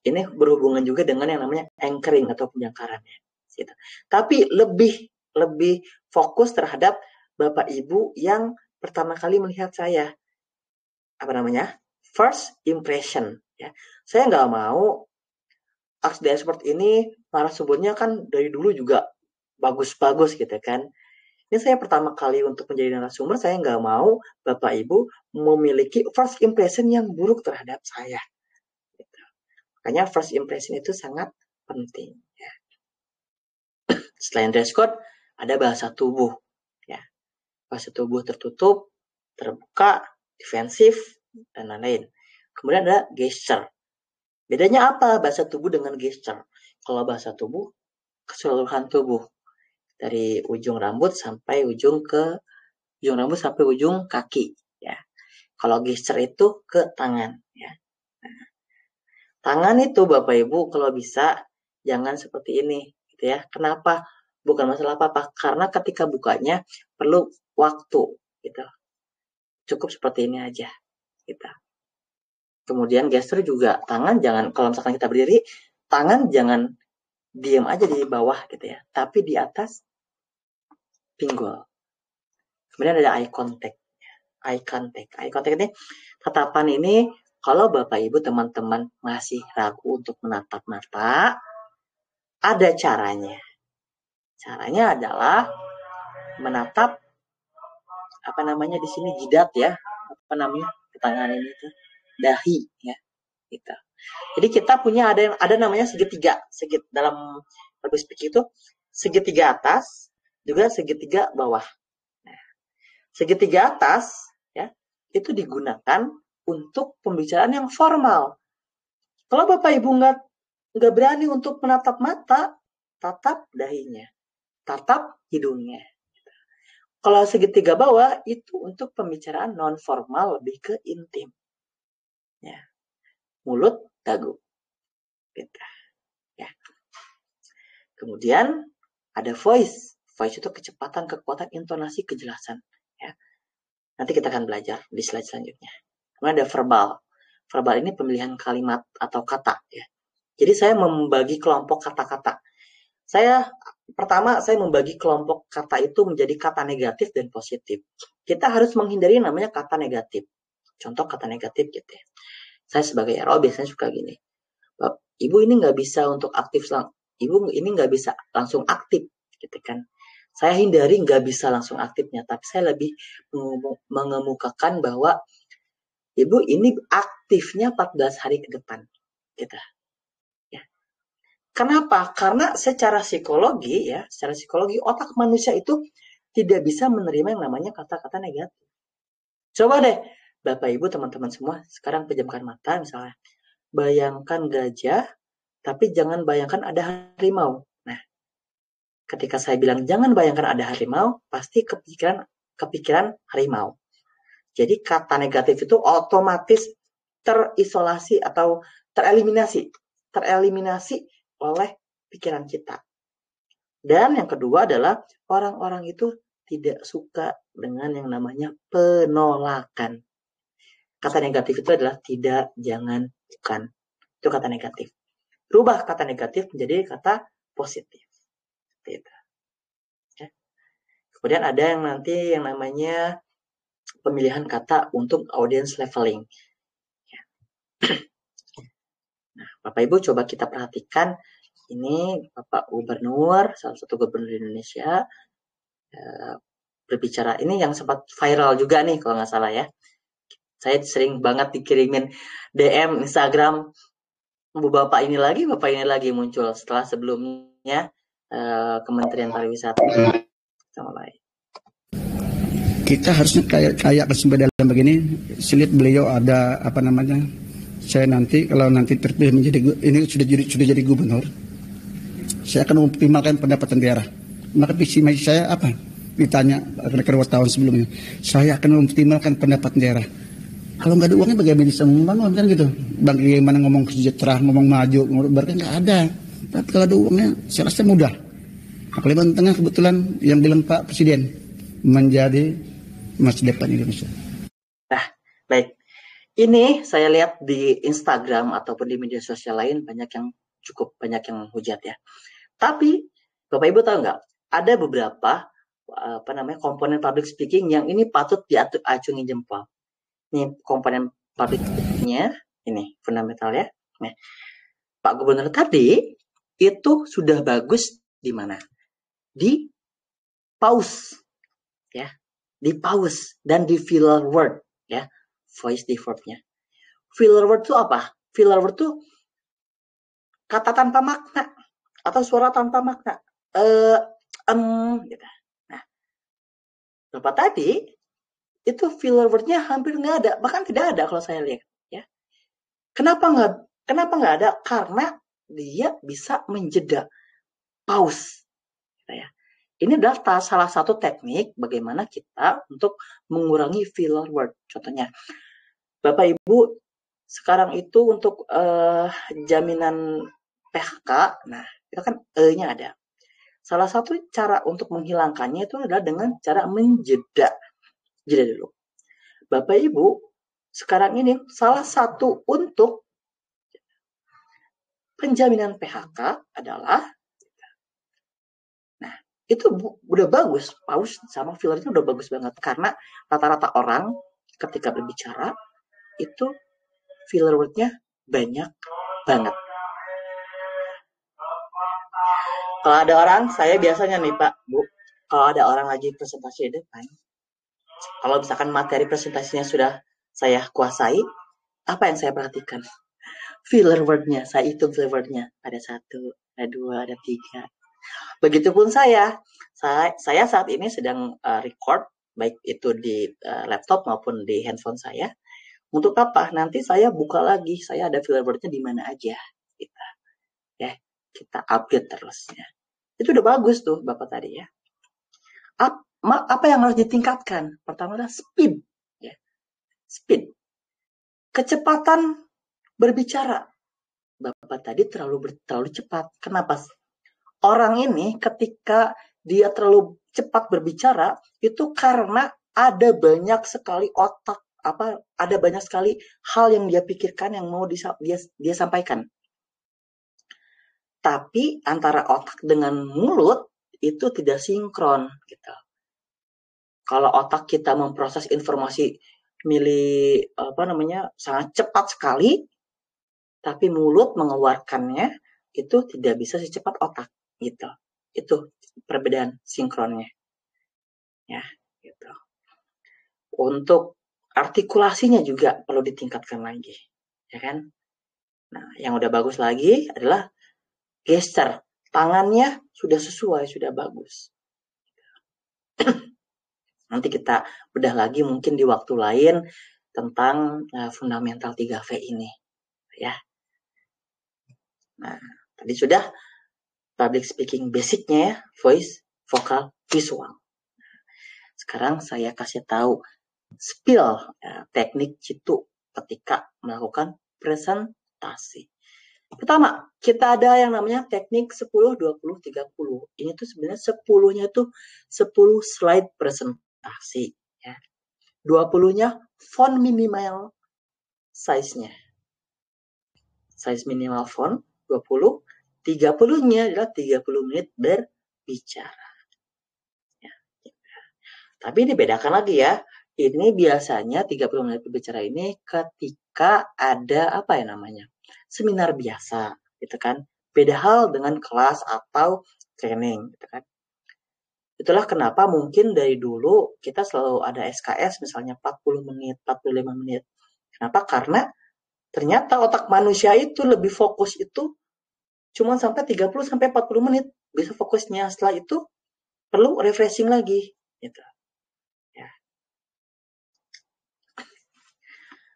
Ini berhubungan juga dengan yang namanya anchoring atau penjangkaran. Gitu. Tapi lebih fokus terhadap Bapak Ibu yang pertama kali melihat saya. First impression. Ya. Saya nggak mau Ask the Expert ini narasumbernya kan dari dulu juga bagus-bagus gitu kan. Ini saya pertama kali untuk menjadi narasumber, saya nggak mau Bapak Ibu memiliki first impression yang buruk terhadap saya. Gitu. Makanya first impression itu sangat penting. Ya. Selain dress code, ada bahasa tubuh. Ya. bahasa tubuh tertutup, terbuka, defensif, dan lain-lain. Kemudian ada gesture. Bedanya apa bahasa tubuh dengan gesture? Kalau bahasa tubuh, keseluruhan tubuh. Dari ujung rambut sampai ujung kaki. Ya. Kalau gesture itu ke tangan. Ya. Nah, tangan itu Bapak Ibu kalau bisa jangan seperti ini. Gitu ya. Kenapa? Bukan masalah apa-apa. Karena ketika bukanya perlu waktu. Gitu. Cukup seperti ini aja. Gitu. Kemudian gesture juga tangan jangan, kalau misalkan kita berdiri, tangan jangan diam aja di bawah gitu ya, tapi di atas pinggul. Kemudian ada eye contact. Eye contact ini, tatapan ini kalau Bapak Ibu teman-teman masih ragu untuk menatap mata, ada caranya. Caranya adalah menatap di sini jidat ya, di tangan ini tuh dahi ya. Gitu. Jadi kita punya ada namanya segitiga. Dalam public speaking itu segitiga atas juga segitiga bawah. Nah, segitiga atas ya itu digunakan untuk pembicaraan yang formal. Kalau Bapak Ibu nggak berani untuk menatap mata, tatap dahinya, tatap hidungnya. Kalau segitiga bawah itu untuk pembicaraan non formal, lebih ke intim. Ya. Mulut, dagu. Gitu. Ya. Kemudian ada voice. Voice itu kecepatan, kekuatan, intonasi, kejelasan. Ya. Nanti kita akan belajar di slide selanjutnya. Kemudian ada verbal. Verbal ini pemilihan kalimat atau kata. Ya. Jadi saya membagi kelompok kata-kata. Pertama saya membagi kelompok kata itu menjadi kata negatif dan positif. Kita harus menghindari namanya kata negatif. Contoh kata negatif gitu ya. Saya sebagai RO biasanya suka gini. Ibu ini nggak bisa untuk aktif, Ibu ini nggak bisa langsung aktif gitu kan. Saya hindari nggak bisa langsung aktifnya, tapi saya lebih mengemukakan bahwa Ibu ini aktifnya 14 hari ke depan. Gitu. Ya. Kenapa? Karena secara psikologi otak manusia itu tidak bisa menerima yang namanya kata-kata negatif. Coba deh, Bapak Ibu teman-teman semua, sekarang pejamkan mata misalnya. Bayangkan gajah, tapi jangan bayangkan ada harimau. Nah, ketika saya bilang jangan bayangkan ada harimau, pasti kepikiran harimau. Jadi kata negatif itu otomatis terisolasi atau tereliminasi oleh pikiran kita. Dan yang kedua adalah orang-orang itu tidak suka dengan yang namanya penolakan. Kata negatif itu adalah tidak, jangan, bukan. Itu kata negatif. Rubah kata negatif menjadi kata positif. Gitu. Ya. Kemudian ada yang nanti yang namanya pemilihan kata untuk audience leveling. Ya. Nah, Bapak Ibu coba kita perhatikan. Ini Bapak Gubernur, salah satu gubernur di Indonesia, berbicara. Ini yang sempat viral juga nih kalau nggak salah ya. Saya sering banget dikirimin DM Instagram, bapak ini lagi muncul setelah sebelumnya Kementerian Pariwisata. Kita harusnya kayak bersumber dalam begini. Silit beliau ada saya nanti kalau nanti terpilih menjadi ini sudah jadi gubernur, saya akan mengoptimalkan pendapatan daerah. Maka visi misi saya apa? Ditanya rekan wartawan sebelumnya, saya akan mengoptimalkan pendapatan daerah. Kalau nggak ada uangnya bagaimana bisa membangun kan gitu? Bagaimana ngomong kesejahteraan, ngomong maju, berarti nggak ada. Tapi kalau ada uangnya, saya rasa mudah. Kalimantan Tengah kebetulan yang bilang Pak Presiden menjadi masa depan Indonesia. Nah, baik. Ini saya lihat di Instagram ataupun di media sosial lain cukup banyak yang hujat ya. Tapi Bapak Ibu tahu nggak? Ada beberapa komponen public speaking yang ini patut diacungi jempol. Ini komponen public speaking-nya, ini fundamental ya. Nah, Pak Gubernur tadi itu sudah bagus di mana? Di pause ya, di pause dan di filler word ya, voice di verb-nya. Filler word itu apa? Filler word itu kata tanpa makna atau suara tanpa makna. Gitu. Nah, Bapak tadi itu filler word-nya hampir nggak ada, bahkan tidak ada kalau saya lihat. Ya, kenapa nggak ada? Karena dia bisa menjeda, pause. Ya. Ini adalah salah satu teknik bagaimana kita untuk mengurangi filler word. Contohnya, Bapak Ibu sekarang itu untuk jaminan PHK, nah itu kan E-nya ada. Salah satu cara untuk menghilangkannya itu adalah dengan cara menjeda. Jeda dulu. Bapak Ibu, sekarang ini salah satu untuk penjaminan PHK adalah, nah itu udah bagus, pause sama filler itu udah bagus banget. Karena rata-rata orang ketika berbicara itu filler word-nya banyak banget. Kalau ada orang, saya biasanya nih Pak, Bu, kalau ada orang lagi presentasi di depan, kalau misalkan materi presentasinya sudah saya kuasai, apa yang saya perhatikan? Filler word-nya, saya hitung filler word-nya. Ada 1, ada 2, ada 3. Begitupun saya saat ini sedang record, baik itu di laptop maupun di handphone saya. Untuk apa? Nanti saya buka lagi, saya ada filler word-nya di mana aja. Kita update terus ya. Itu udah bagus tuh Bapak tadi ya. Apa yang harus ditingkatkan? Pertama adalah speed. Ya. Speed. Kecepatan berbicara. Bapak tadi terlalu cepat. Kenapa? Orang ini ketika dia terlalu cepat berbicara, itu karena ada banyak sekali ada banyak sekali hal yang dia pikirkan yang mau dia sampaikan. Tapi antara otak dengan mulut itu tidak sinkron gitu. Kalau otak kita memproses informasi sangat cepat sekali, tapi mulut mengeluarkannya itu tidak bisa secepat otak gitu. Itu perbedaan sinkronnya. Ya, gitu. Untuk artikulasinya juga perlu ditingkatkan lagi, ya kan? Nah, yang udah bagus lagi adalah gesture. Tangannya sudah sesuai, sudah bagus. Nanti kita bedah lagi mungkin di waktu lain tentang fundamental 3V ini. Ya. Nah, tadi sudah public speaking basicnya ya, voice, vokal, visual. Sekarang saya kasih tahu spill teknik jitu ketika melakukan presentasi. Pertama, kita ada yang namanya teknik 10, 20, 30. Ini tuh sebenarnya 10-nya tuh 10 slide presentasi. Ya. 20-nya font minimal size-nya. Size minimal font 20. 30-nya adalah 30 menit berbicara. Ya. Tapi dibedakan lagi ya. Ini biasanya 30 menit berbicara ini ketika ada seminar biasa, gitu kan. Beda hal dengan kelas atau training, gitu kan. Itulah kenapa mungkin dari dulu kita selalu ada SKS misalnya 40 menit, 45 menit. Kenapa? Karena ternyata otak manusia itu lebih fokus itu cuma sampai 30 sampai 40 menit bisa fokusnya. Setelah itu perlu refreshing lagi, gitu. Ya.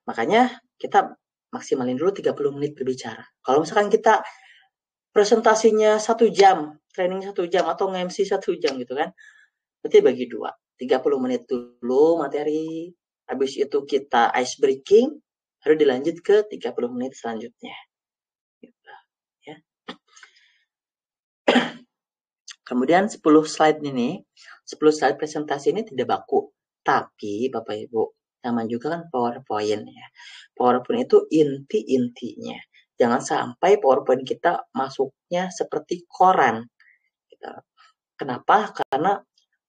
Makanya kita maksimalin dulu 30 menit berbicara. Kalau misalkan kita presentasinya 1 jam, training 1 jam, atau nge-MC 1 jam gitu kan, berarti bagi 2. 30 menit dulu materi, habis itu kita ice breaking, baru dilanjut ke 30 menit selanjutnya. Gitu, ya. Kemudian 10 slide ini, 10 slide presentasi ini tidak baku. Tapi Bapak Ibu, namanya juga kan PowerPoint ya. PowerPoint itu inti-intinya. Jangan sampai PowerPoint kita masuknya seperti koran. Gitu. Kenapa? Karena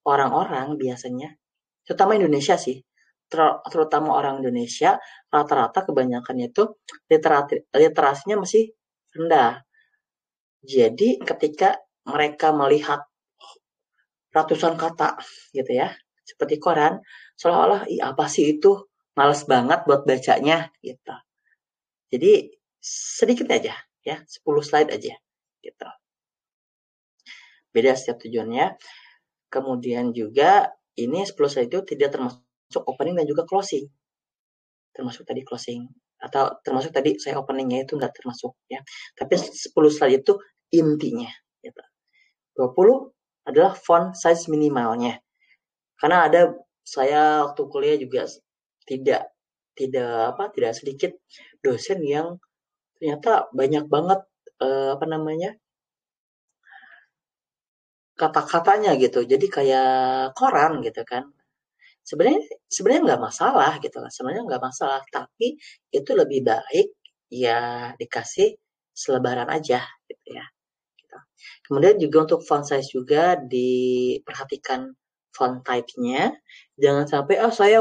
orang-orang biasanya, terutama Indonesia sih, terutama orang Indonesia, rata-rata kebanyakannya itu literasinya masih rendah. Jadi ketika mereka melihat ratusan kata gitu ya, seperti koran, seolah-olah apa sih itu, males banget buat bacanya gitu. Jadi sedikit aja ya, 10 slide aja gitu. Beda setiap tujuannya. Kemudian juga ini 10 slide itu tidak termasuk opening dan juga closing. Termasuk tadi closing atau termasuk tadi saya openingnya itu nggak termasuk ya. Tapi 10 slide itu intinya. Gitu. 20 adalah font size minimalnya. Karena ada saya waktu kuliah juga tidak sedikit dosen yang ternyata banyak banget kata-katanya gitu. Jadi kayak koran gitu kan. Sebenarnya nggak masalah gitu kan. Sebenarnya nggak masalah, tapi itu lebih baik ya dikasih selebaran aja gitu ya. Gitu. Kemudian juga untuk font size juga diperhatikan font type-nya. Jangan sampai saya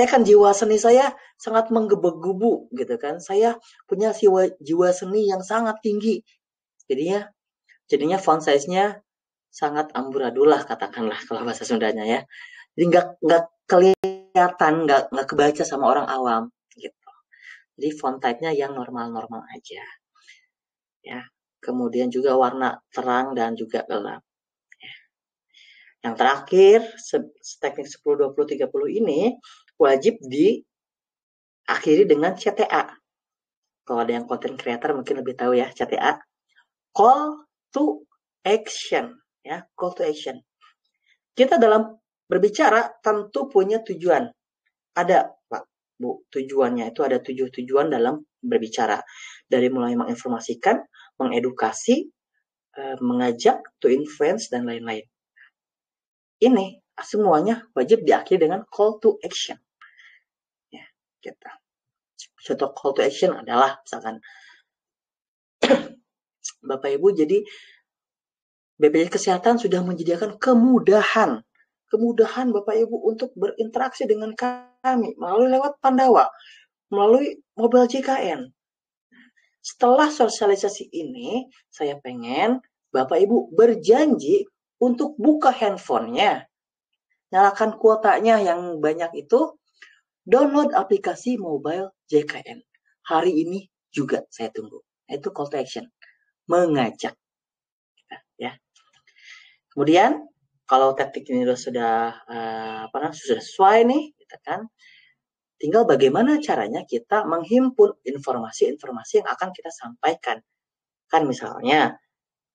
kan jiwa seni saya sangat menggebu-gebu gitu kan. Saya punya jiwa seni yang sangat tinggi. Jadinya font size-nya sangat amburadul lah katakanlah kalau bahasa Sundanya ya. Jadi nggak kelihatan, nggak kebaca sama orang awam gitu. Jadi font type-nya yang normal-normal aja. Ya. Kemudian juga warna terang dan juga gelap. Ya. Yang terakhir, teknik 10, 20, 30 ini wajib diakhiri dengan CTA. Kalau ada yang content creator mungkin lebih tahu ya CTA. Call to action. Ya, call to action. Kita dalam berbicara tentu punya tujuan. Ada, Pak, Bu, tujuannya itu ada 7 tujuan dalam berbicara. Dari mulai menginformasikan, mengedukasi, mengajak, to influence, dan lain-lain. Ini semuanya wajib diakhiri dengan call to action. Ya, gitu. Contoh call to action adalah misalkan Bapak Ibu, jadi BPJS Kesehatan sudah menyediakan kemudahan Bapak Ibu untuk berinteraksi dengan kami melalui lewat Pandawa, melalui mobil JKN. Setelah sosialisasi ini, saya pengen Bapak Ibu berjanji untuk buka handphonenya, nyalakan kuotanya yang banyak itu, download aplikasi mobile JKN. Hari ini juga saya tunggu. Itu call to action, mengajak. Ya. Kemudian kalau teknik ini sudah sesuai nih, gitu kan, tinggal bagaimana caranya kita menghimpun informasi-informasi yang akan kita sampaikan. Kan misalnya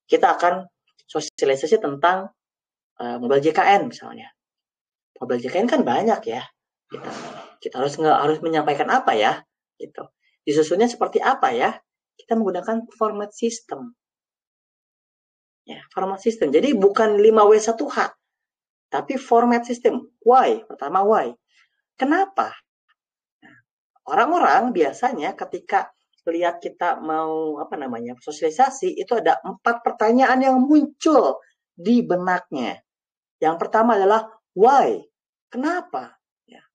kita akan sosialisasi tentang mobil JKN misalnya. Mobil JKN kan banyak ya. Kita harus menyampaikan apa ya? Gitu. Disusunnya seperti apa ya? Kita menggunakan format system. Ya, format system. Jadi bukan 5W1H, tapi format system. Why? Pertama why. Kenapa? Orang-orang biasanya ketika lihat kita mau sosialisasi itu ada 4 pertanyaan yang muncul di benaknya. Yang pertama adalah why? Kenapa? Ya.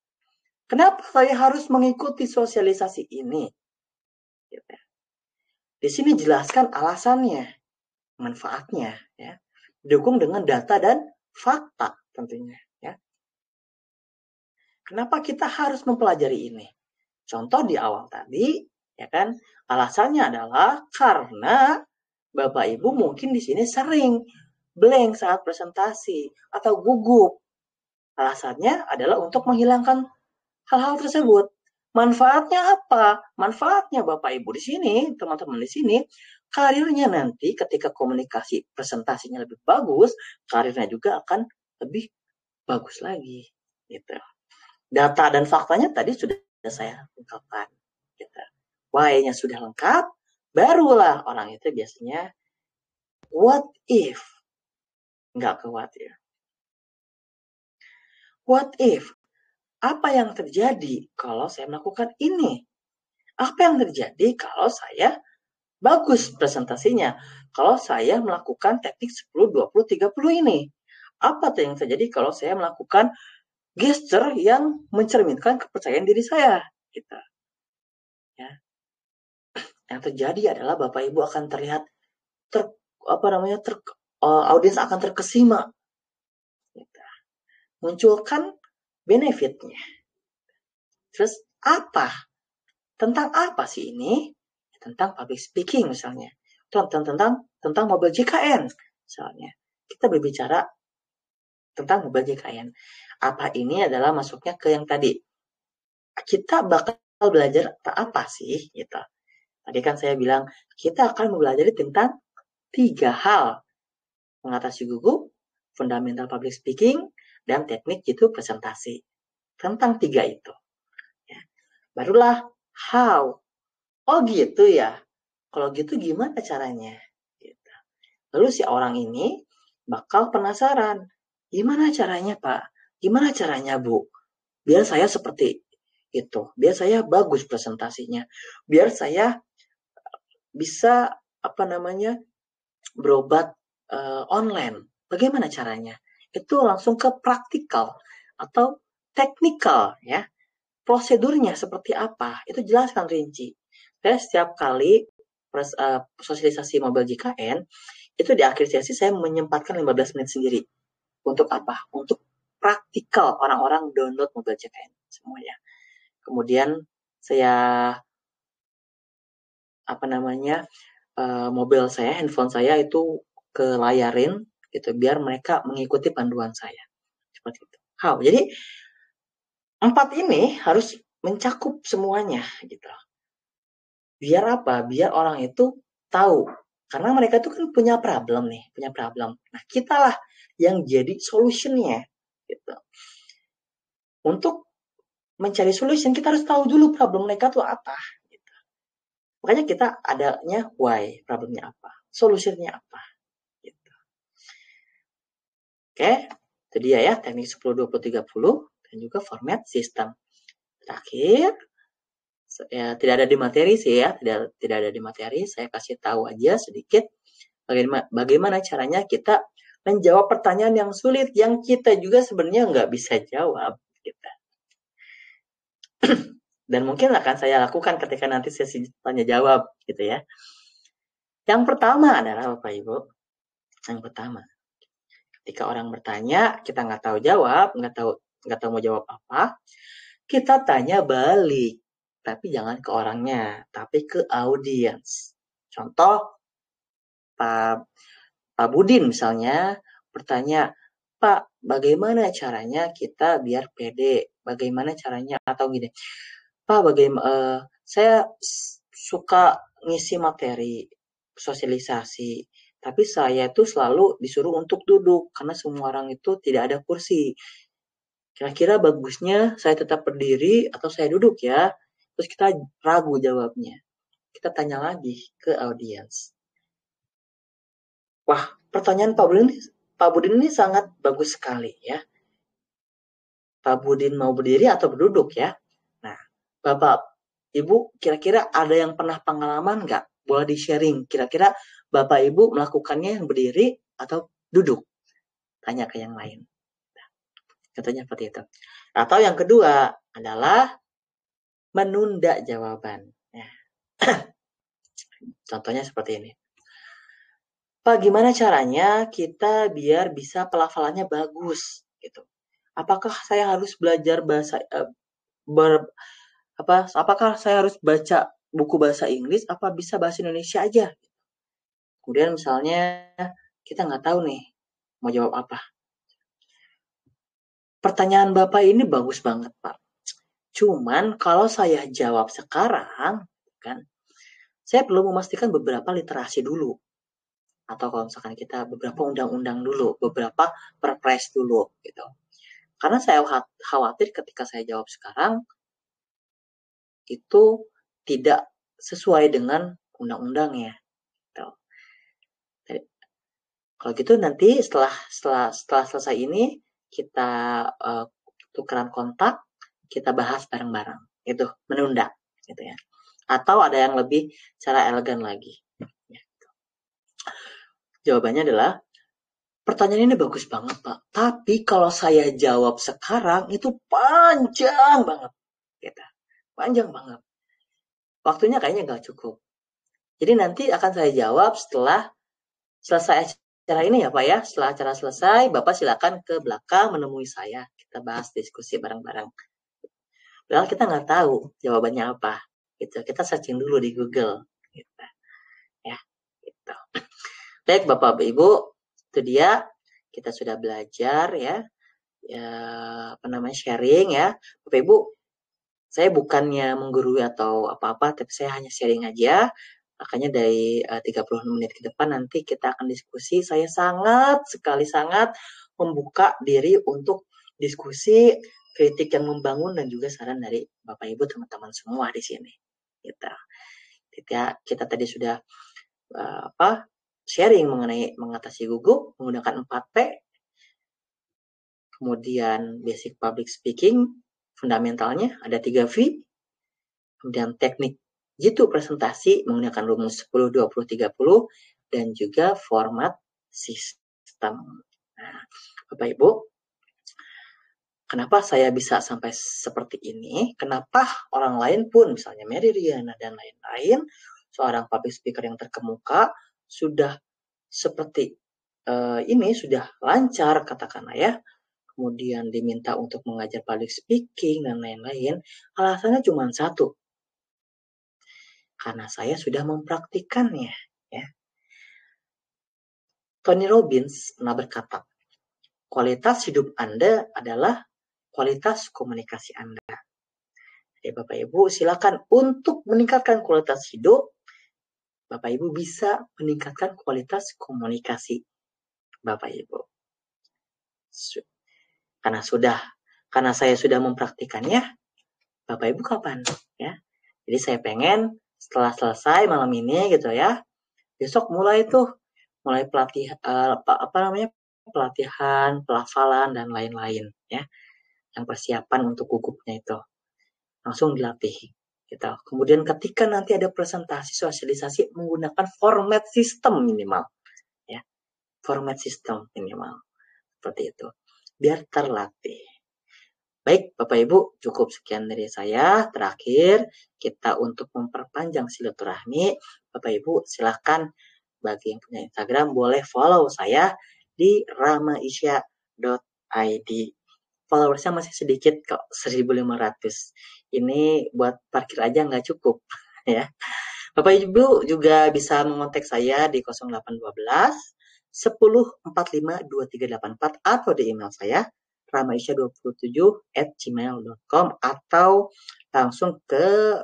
Kenapa saya harus mengikuti sosialisasi ini? Di sini jelaskan alasannya, manfaatnya, ya. Didukung dengan data dan fakta tentunya, ya. Kenapa kita harus mempelajari ini? Contoh di awal tadi, ya kan, alasannya adalah karena Bapak Ibu mungkin di sini sering blank saat presentasi atau gugup. Alasannya adalah untuk menghilangkan hal-hal tersebut. Manfaatnya apa? Manfaatnya Bapak Ibu di sini, teman-teman di sini, karirnya nanti ketika komunikasi presentasinya lebih bagus, karirnya juga akan lebih bagus lagi. Gitu. Data dan faktanya tadi sudah saya ungkapkan. Gitu. Why-nya sudah lengkap, barulah orang itu biasanya what if. Nggak ke what if. What if? Apa yang terjadi kalau saya melakukan ini? Apa yang terjadi kalau saya bagus presentasinya? Kalau saya melakukan teknik 10, 20, 30 ini? Apa yang terjadi kalau saya melakukan gesture yang mencerminkan kepercayaan diri saya? Gitu. Ya. Yang terjadi adalah Bapak Ibu akan terlihat audiens akan terkesima. Gitu. Munculkan benefitnya. Terus apa? Tentang apa sih ini? Tentang public speaking misalnya. Tentang mobil JKN misalnya. Kita berbicara tentang mobile JKN. Apa ini adalah masuknya ke yang tadi. Kita bakal belajar apa sih? Gitu. Tadi kan saya bilang, kita akan belajar tentang 3 hal. Mengatasi gugup, fundamental public speaking, dan teknik gitu presentasi. Tentang 3 itu. Ya. Barulah how. Oh gitu ya. Kalau gitu gimana caranya? Gitu. Lalu si orang ini bakal penasaran. Gimana caranya Pak? Gimana caranya Bu? Biar saya seperti itu. Biar saya bagus presentasinya. Biar saya bisa berobat online. Bagaimana caranya? Itu langsung ke praktikal atau teknikal ya. Prosedurnya seperti apa? Itu jelaskan rinci. Saya setiap kali sosialisasi mobile JKN, itu di akhir sesi saya menyempatkan 15 menit sendiri. Untuk apa? Untuk praktikal orang-orang download mobile JKN semuanya. Kemudian saya handphone saya itu ke layarin gitu biar mereka mengikuti panduan saya. Seperti itu. Jadi 4 ini harus mencakup semuanya gitu. Biar apa? Biar orang itu tahu. Karena mereka itu kan punya problem. Nah, kitalah yang jadi solutionnya gitu. Untuk mencari solution, kita harus tahu dulu problem mereka itu apa. Gitu. Makanya kita adanya why, problemnya apa, solutionnya apa. Gitu. Oke, itu dia ya, teknik 10-20-30 dan juga format sistem. Terakhir, ya, tidak ada di materi sih ya, tidak ada di materi. Saya kasih tahu aja sedikit bagaimana caranya kita menjawab pertanyaan yang sulit yang kita juga sebenarnya nggak bisa jawab. Gitu. Dan mungkin akan saya lakukan ketika nanti sesi tanya jawab gitu ya. Yang pertama adalah Bapak Ibu, yang pertama, ketika orang bertanya kita nggak tahu jawab, nggak tahu mau jawab apa, kita tanya balik. Tapi jangan ke orangnya, tapi ke audiens. Contoh, Pak Budin misalnya bertanya, Pak, bagaimana caranya kita biar pede? Bagaimana caranya? Atau gini, Pak, saya suka ngisi materi sosialisasi, tapi saya itu selalu disuruh untuk duduk, karena semua orang itu tidak ada kursi. Kira-kira bagusnya saya tetap berdiri atau saya duduk ya? Terus kita ragu jawabnya. Kita tanya lagi ke audiens. Wah, pertanyaan Pak Budin ini sangat bagus sekali ya. Pak Budin mau berdiri atau berduduk ya? Nah, Bapak, Ibu, kira-kira ada yang pernah pengalaman nggak? Boleh di-sharing. Kira-kira Bapak Ibu melakukannya yang berdiri atau duduk? Tanya ke yang lain. Nah, contohnya seperti itu. Atau yang kedua adalah menunda jawaban. Nah, contohnya seperti ini. Pak, gimana caranya kita biar bisa pelafalannya bagus? Gitu. Apakah saya harus belajar apakah saya harus baca buku bahasa Inggris? Apa bisa bahasa Indonesia aja? Kemudian misalnya kita nggak tahu nih mau jawab apa. Pertanyaan Bapak ini bagus banget, Pak. Cuman kalau saya jawab sekarang, kan, saya perlu memastikan beberapa literasi dulu. Atau kalau misalkan kita beberapa undang-undang dulu, beberapa perpres dulu, gitu. Karena saya khawatir ketika saya jawab sekarang, itu tidak sesuai dengan undang-undangnya. Gitu. Jadi, kalau gitu nanti setelah selesai ini, kita tukeran kontak, kita bahas bareng-bareng. Itu menunda, gitu ya. Atau ada yang lebih cara elegan lagi. Gitu. Jawabannya adalah, pertanyaan ini bagus banget, Pak. Tapi kalau saya jawab sekarang, itu panjang banget. Gitu. Panjang banget. Waktunya kayaknya nggak cukup. Jadi nanti akan saya jawab setelah selesai acara ini ya Pak ya. Setelah acara selesai, Bapak silakan ke belakang menemui saya. Kita bahas diskusi bareng-bareng. Padahal kita nggak tahu jawabannya apa. Gitu. Kita searching dulu di Google. Gitu. Ya, gitu. Baik Bapak Ibu, itu dia. kita sudah belajar ya, sharing ya. Bapak Ibu, saya bukannya menggurui atau apa-apa, tapi saya hanya sharing aja. Makanya dari 30 menit ke depan nanti kita akan diskusi. Saya sangat membuka diri untuk diskusi, kritik yang membangun, dan juga saran dari Bapak Ibu teman-teman semua di sini. Kita tadi sudah sharing mengenai mengatasi gugup menggunakan 4P, kemudian basic public speaking, fundamentalnya ada 3V, kemudian teknik G2 presentasi menggunakan rumus 10, 20, 30, dan juga format sistem. Nah, Bapak Ibu, kenapa saya bisa sampai seperti ini? Kenapa orang lain pun, misalnya Mary Riana dan lain-lain, seorang public speaker yang terkemuka, sudah seperti ini, sudah lancar katakanlah ya, kemudian diminta untuk mengajar public speaking dan lain-lain, alasannya cuma satu. Karena saya sudah mempraktikannya. Ya. Tony Robbins pernah berkata, kualitas hidup Anda adalah kualitas komunikasi Anda. Jadi Bapak Ibu silakan untuk meningkatkan kualitas hidup, Bapak Ibu bisa meningkatkan kualitas komunikasi Bapak Ibu. Karena saya sudah mempraktikannya, Bapak Ibu kapan? Ya. Jadi saya pengen setelah selesai malam ini gitu ya, besok mulai pelatihan, pelafalan dan lain-lain ya. Yang persiapan untuk gugupnya itu langsung dilatih gitu. Kemudian ketika nanti ada presentasi sosialisasi menggunakan format sistem minimal ya. Format sistem minimal. Seperti itu. Biar terlatih. Baik, Bapak Ibu, cukup sekian dari saya. Terakhir, kita untuk memperpanjang silaturahmi, Bapak Ibu silahkan bagi yang punya Instagram boleh follow saya di ramaisya.id. Followersnya masih sedikit kok, 1.500. Ini buat parkir aja nggak cukup. Ya. Bapak Ibu juga bisa mengontak saya di 0812 1045 2384 atau di email saya ramaisya27@gmail.com atau langsung ke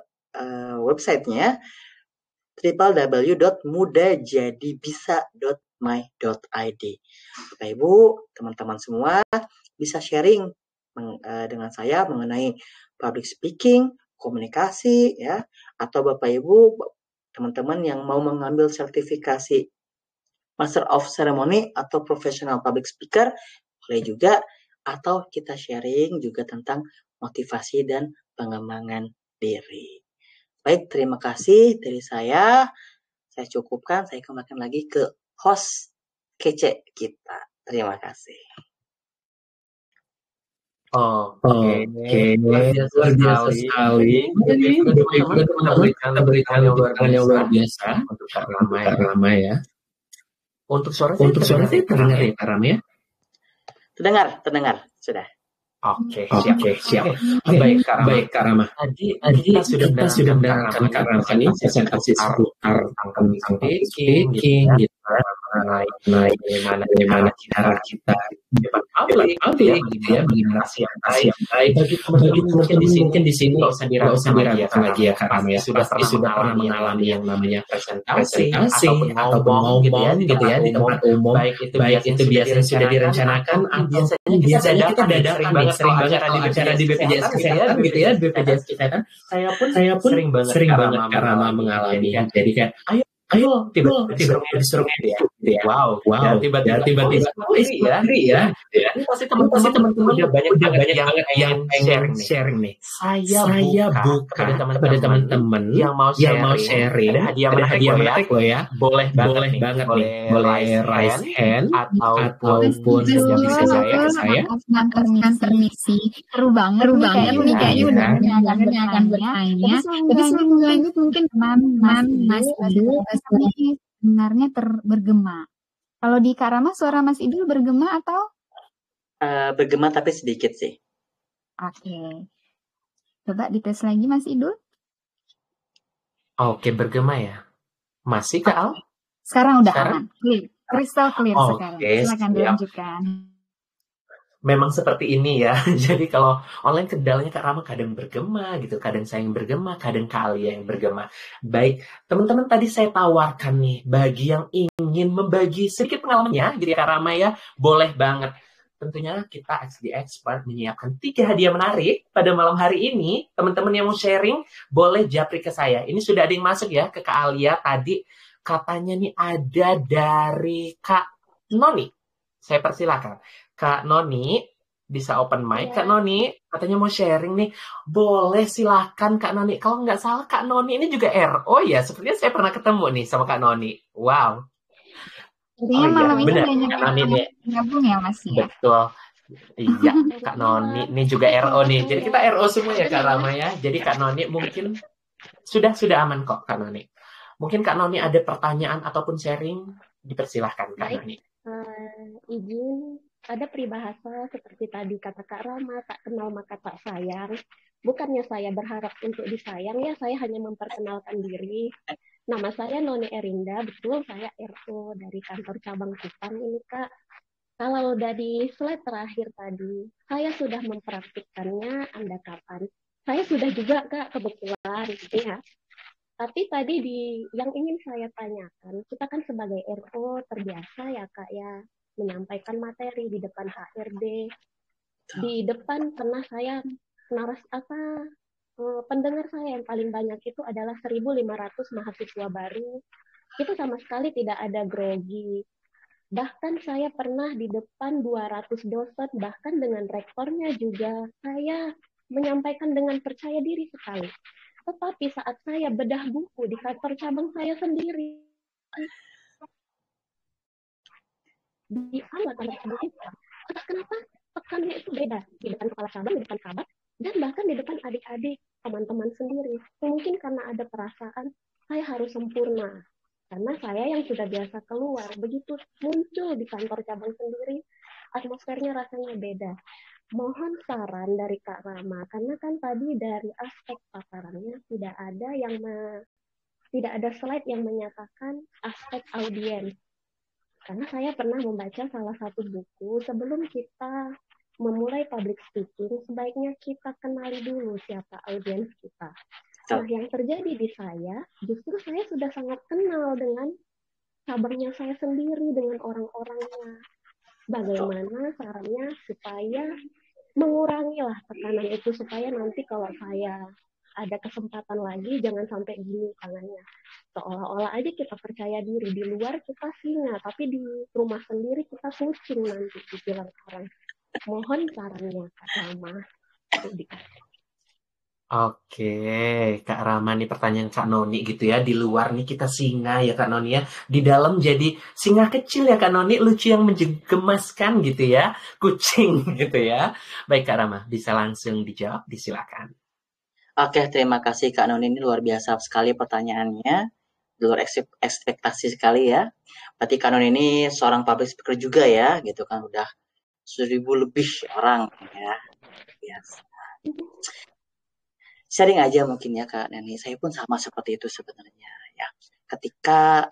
websitenya www.mudajadibisa.my.id. Bapak Ibu, teman-teman semua bisa sharing dengan saya mengenai public speaking, komunikasi ya, atau Bapak Ibu teman-teman yang mau mengambil sertifikasi Master of Ceremony atau Professional Public Speaker boleh juga, atau kita sharing juga tentang motivasi dan pengembangan diri. Baik, terima kasih dari saya. Saya cukupkan, saya kembalikan lagi ke host kece kita. Terima kasih. Oke, luar biasa sekali. Jadi kita berikan tantangan yang luar biasa untuk Kak Rama ya. Untuk suara saya terdengar ya Kak Rama ya? Terdengar, sudah. Oke, siap. Baik Kak Rama. Tadi kita sudah mendengarkan Kak Rama ini presentasi seputar tentang speaking gitu. Bagaimana cara kita depan publik gitu ya, bagaimana yang baik. Bagi teman-teman mungkin di sini nggak usah diragukan lagi ya Kak Rama ya. Pasti sudah pernah mengalami yang namanya presentasi ataupun ngomong gitu ya di tempat umum. Baik itu biasanya sudah direncanakan atau biasanya kita dadakan nih. Sering banget kalau acara di BPJS Kesehatan gitu ya, BPJS Kesehatan. Saya pun sering banget Kak Rama mengalami. Jadi kayak ayo tiba-tiba disuruh gitu ya. Wow. Tiba-tiba sendiri ya. Ini pasti teman-teman udah banyak banget yang pengen sharing nih. Saya buka kepada teman-teman yang mau sharing. Ada hadiah menarik loh ya. Boleh banget nih. Boleh raise hand ataupun yang bisa saya. Permisi. Seru banget nih kayaknya udah akan bertanya. Tapi sebelum lanjut mungkin Mas Idul sebenarnya bergema. Kalau di Kak Rama suara Mas Idul bergema atau? Bergema tapi sedikit sih. Oke. Coba dites lagi Mas Idul. Oke, bergema ya. Masih Kak Al? Sekarang udah aman. Crystal clear sekarang. Oke, Silakan siap. dilanjutkan. Memang seperti ini ya. Jadi kalau online kendalanya Kak Rama kadang bergema gitu, kadang saya yang bergema, kadang Kak Alia yang bergema. Baik, teman-teman tadi saya tawarkan nih, bagi yang ingin membagi sedikit pengalamannya gitu ya Kak Rama ya, boleh banget. Tentunya kita XD Expert menyiapkan 3 hadiah menarik pada malam hari ini. Teman-teman yang mau sharing, boleh japri ke saya. Ini sudah ada yang masuk ya ke Kak Alia tadi. Katanya nih ada dari Kak Noni. Saya persilakan. Kak Noni, bisa open mic. Kak Noni, katanya mau sharing nih. Boleh silakan Kak Noni. Kalau nggak salah Kak Noni ini juga RO ya. Sepertinya saya pernah ketemu nih sama Kak Noni. Wow. Intinya iya, malam ini benar. banyak Kak yang Noni nih. gabung ya Mas ya. Betul. Iya, Kak Noni. Ini juga RO nih. Jadi kita RO semua ya Kak Rama ya. Jadi Kak Noni mungkin sudah aman kok Kak Noni. Mungkin Kak Noni ada pertanyaan ataupun sharing, dipersilahkan Kak Noni. Izin, ada peribahasa seperti tadi kata Kak Rama, tak kenal maka tak sayang. Bukannya saya berharap untuk disayang ya, saya hanya memperkenalkan diri. Nama saya Noni Erinda, betul saya RO dari kantor cabang Kupang ini Kak. Kalau dari slide terakhir tadi, saya sudah mempraktikkannya, Anda kapan? Saya sudah juga Kak, kebetulan gitu ya. Tapi tadi yang ingin saya tanyakan, kita kan sebagai RO terbiasa ya Kak ya, menyampaikan materi di depan HRD, di depan karena saya pendengar saya yang paling banyak itu adalah 1.500 mahasiswa baru. Itu sama sekali tidak ada grogi. Bahkan saya pernah di depan 200 dosen, bahkan dengan rektornya juga saya menyampaikan dengan percaya diri sekali. Tetapi saat saya bedah buku di kantor cabang saya sendiri, di awal kantor cabang kita, kenapa tekannya itu beda di depan kepala cabang, di depan kabak, dan bahkan di depan adik-adik teman-teman sendiri. Mungkin karena ada perasaan saya harus sempurna, karena saya yang sudah biasa keluar, begitu muncul di kantor cabang sendiri, atmosfernya rasanya beda. Mohon saran dari Kak Rama, karena kan tadi dari aspek paparannya tidak ada slide yang menyatakan aspek audiens. Karena saya pernah membaca salah satu buku, sebelum kita memulai public speaking, sebaiknya kita kenali dulu siapa audiens kita. Nah, yang terjadi di saya, justru saya sudah sangat kenal dengan cabangnya saya sendiri, dengan orang-orangnya. Bagaimana caranya supaya mengurangilah tekanan itu, supaya nanti kalau saya ada kesempatan lagi jangan sampai gini tangannya, seolah-olah aja kita percaya diri, di luar kita singa tapi di rumah sendiri kita kucing nanti dibilang orang. Mohon sarannya Kak Rama. Oke, Kak Rama nih pertanyaan Kak Noni gitu ya. Di luar nih kita singa ya Kak Noni ya. Di dalam jadi singa kecil ya Kak Noni. Lucu yang mengemaskan gitu ya. Kucing gitu ya. Baik Kak Rama, bisa langsung dijawab, disilakan. Oke, terima kasih Kak Noni, ini luar biasa sekali pertanyaannya. Di luar ekspektasi sekali ya. Berarti Kak Noni ini seorang public speaker juga ya, gitu kan. Udah 1.000 lebih orang ya. Biasa. Sharing aja mungkin ya Kak Nani, saya pun sama seperti itu sebenarnya ya. Ketika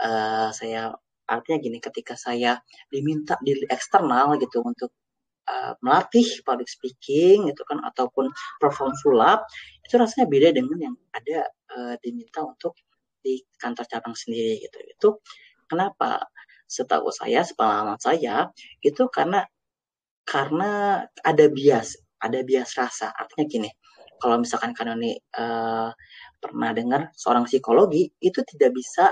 saya, artinya gini, ketika saya diminta di eksternal gitu untuk melatih public speaking gitu kan, ataupun perform sulap, itu rasanya beda dengan yang ada diminta untuk di kantor cabang sendiri gitu. Itu kenapa? Setahu saya, sepengalaman saya, itu karena ada bias rasa. Artinya gini, kalau misalkan Kanoni pernah dengar seorang psikologi itu tidak bisa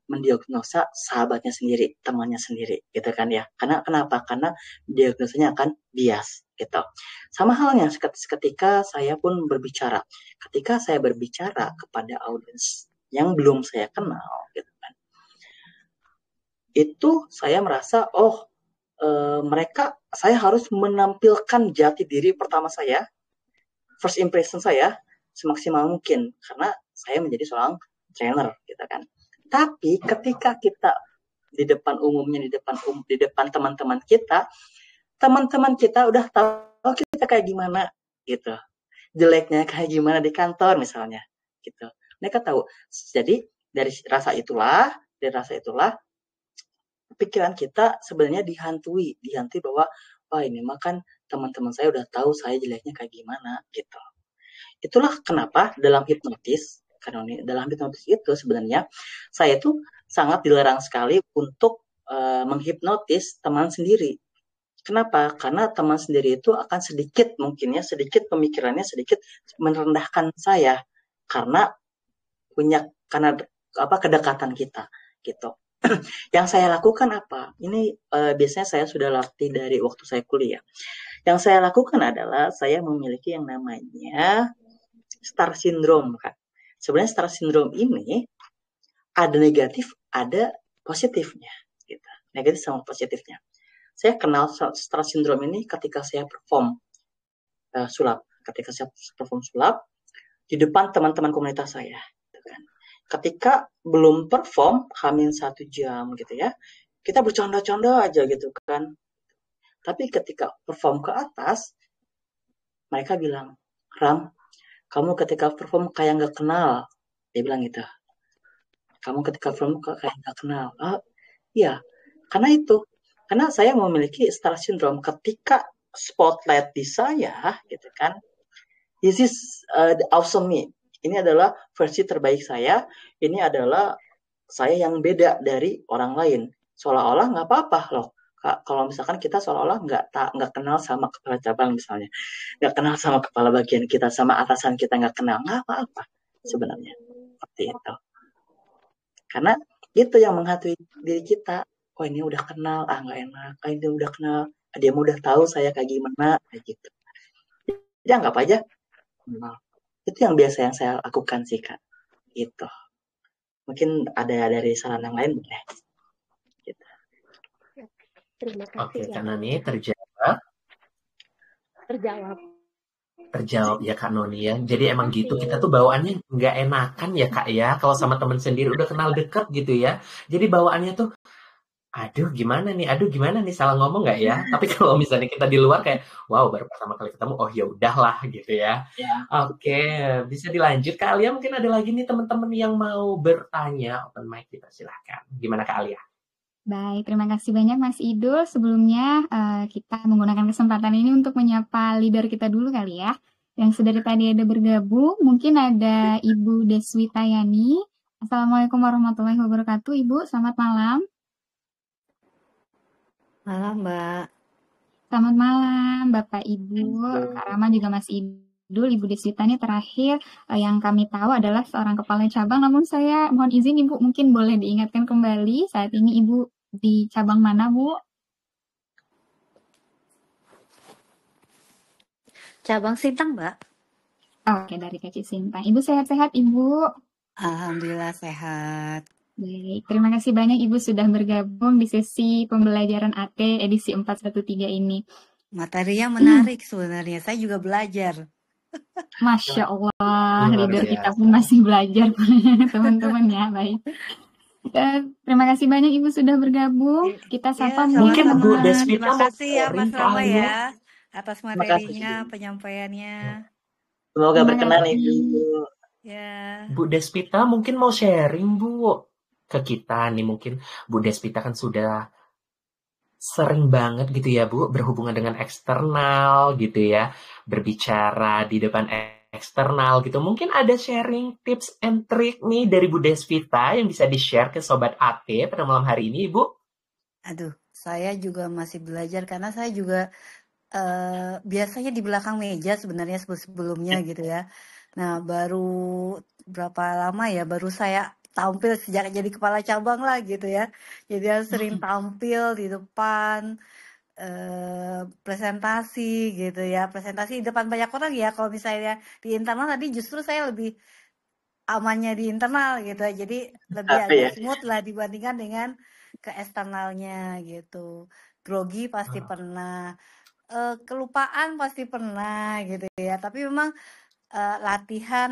mendiagnosa sahabatnya sendiri, temannya sendiri, gitu kan ya. Karena kenapa? Karena diagnosanya akan bias, gitu. Sama halnya ketika saya pun berbicara. Ketika saya berbicara kepada audiens yang belum saya kenal, gitu kan. Itu saya merasa, saya harus menampilkan jati diri pertama saya, first impression saya semaksimal mungkin karena saya menjadi seorang trainer, gitu kan. Tapi ketika kita di depan umumnya, di depan teman-teman kita udah tahu kita kayak gimana gitu, jeleknya kayak gimana di kantor misalnya, gitu. Mereka tahu. Jadi dari rasa itulah pikiran kita sebenarnya dihantui bahwa wah ini mah kan teman-teman saya udah tahu saya jeleknya kayak gimana gitu. Itulah kenapa dalam hipnotis itu sebenarnya saya tuh sangat dilarang sekali untuk menghipnotis teman sendiri. Kenapa? Karena teman sendiri itu akan sedikit pemikirannya sedikit merendahkan saya karena kedekatan kita gitu. Yang saya lakukan apa? Ini biasanya saya sudah latih dari waktu saya kuliah. Yang saya lakukan adalah saya memiliki yang namanya star syndrome kan. Sebenarnya star syndrome ini ada negatif, ada positifnya gitu. Negatif sama positifnya. Saya kenal star syndrome ini ketika saya perform sulap. Ketika saya perform sulap di depan teman-teman komunitas saya gitu kan. Ketika belum perform hamin 1 jam gitu ya, kita bercanda-canda aja gitu kan. Tapi ketika perform ke atas, mereka bilang, Ram, kamu ketika perform kayak nggak kenal. Dia bilang gitu. Kamu ketika perform kayak nggak kenal. Iya, karena saya memiliki star syndrome. Ketika spotlight di saya, gitu kan, this is the awesome me. Ini adalah versi terbaik saya. Ini adalah saya yang beda dari orang lain. Seolah-olah nggak apa-apa loh. Kalau misalkan kita seolah-olah nggak kenal sama kepala cabang misalnya, nggak kenal sama kepala bagian kita, sama atasan kita nggak kenal, nggak apa-apa sebenarnya. Seperti itu. Karena itu yang menghantui diri kita. Oh ini udah kenal, nggak enak. Ini udah kenal, dia udah tahu saya kayak gimana, kayak gitu. Jadi anggap aja kenal. Itu yang biasa yang saya lakukan sih Kak. Gitu. Mungkin ada dari saran yang lain boleh. Gitu. Terima kasih. Oke, Kak Noni terjawab. Terjawab ya Kak Noni ya. Jadi emang gitu, kita tuh bawaannya nggak enakan ya Kak ya. Kalau sama teman sendiri udah kenal deket gitu ya. Jadi bawaannya tuh, aduh gimana nih salah ngomong nggak ya? Tapi kalau misalnya kita di luar kayak, wow baru pertama kali ketemu, oh ya udahlah gitu ya. Oke, bisa dilanjut Kak Alia. Mungkin ada lagi nih teman-teman yang mau bertanya. Open mic kita silahkan. Gimana Kak Alia? Baik, terima kasih banyak Mas Idul. Sebelumnya kita menggunakan kesempatan ini untuk menyapa leader kita dulu kali ya. Yang sudah tadi ada bergabung, mungkin ada Ibu Deswita Yani. Assalamualaikum warahmatullahi wabarakatuh. Ibu, selamat malam. Malam, Mbak. Selamat malam, Bapak Ibu. Kak Rama juga Mas Idul. Ibu Deswita ini terakhir yang kami tahu adalah seorang kepala cabang. Namun saya mohon izin Ibu mungkin boleh diingatkan kembali saat ini Ibu di cabang mana, Bu? Cabang Sintang, Mbak. Oke, dari Kecik Sintang. Ibu sehat-sehat, Ibu? Alhamdulillah sehat. Baik, terima kasih banyak Ibu sudah bergabung di sesi pembelajaran AT edisi 413 ini. Materinya menarik sebenarnya, saya juga belajar. Masya Allah, leader kita pun masih belajar, teman-teman ya, baik. Terima kasih banyak Ibu sudah bergabung. Kita sapa mungkin Bu Deswita. Terima kasih ya Mas Rama ya atas materinya, penyampaiannya. Semoga berkenan Ibu. Ya. Bu Deswita mungkin mau sharing Bu ke kita nih. Mungkin Bu Deswita kan sudah sering banget gitu ya Bu berhubungan dengan eksternal gitu ya, berbicara di depan eksternal gitu. Mungkin ada sharing tips and trick nih dari Bu Deswita yang bisa di-share ke Sobat AT pada malam hari ini, Ibu? Aduh, saya juga masih belajar karena saya juga biasanya di belakang meja sebenarnya sebelumnya gitu ya. Nah, baru berapa lama ya, baru saya tampil sejak jadi kepala cabang lah gitu ya. Jadi sering tampil di depan, presentasi gitu ya, presentasi di depan banyak orang ya. Kalau misalnya di internal tadi justru saya lebih amannya di internal gitu, jadi lebih agak smooth lah dibandingkan dengan ke eksternalnya gitu. Grogi pasti pernah, kelupaan pasti pernah gitu ya. Tapi memang latihan.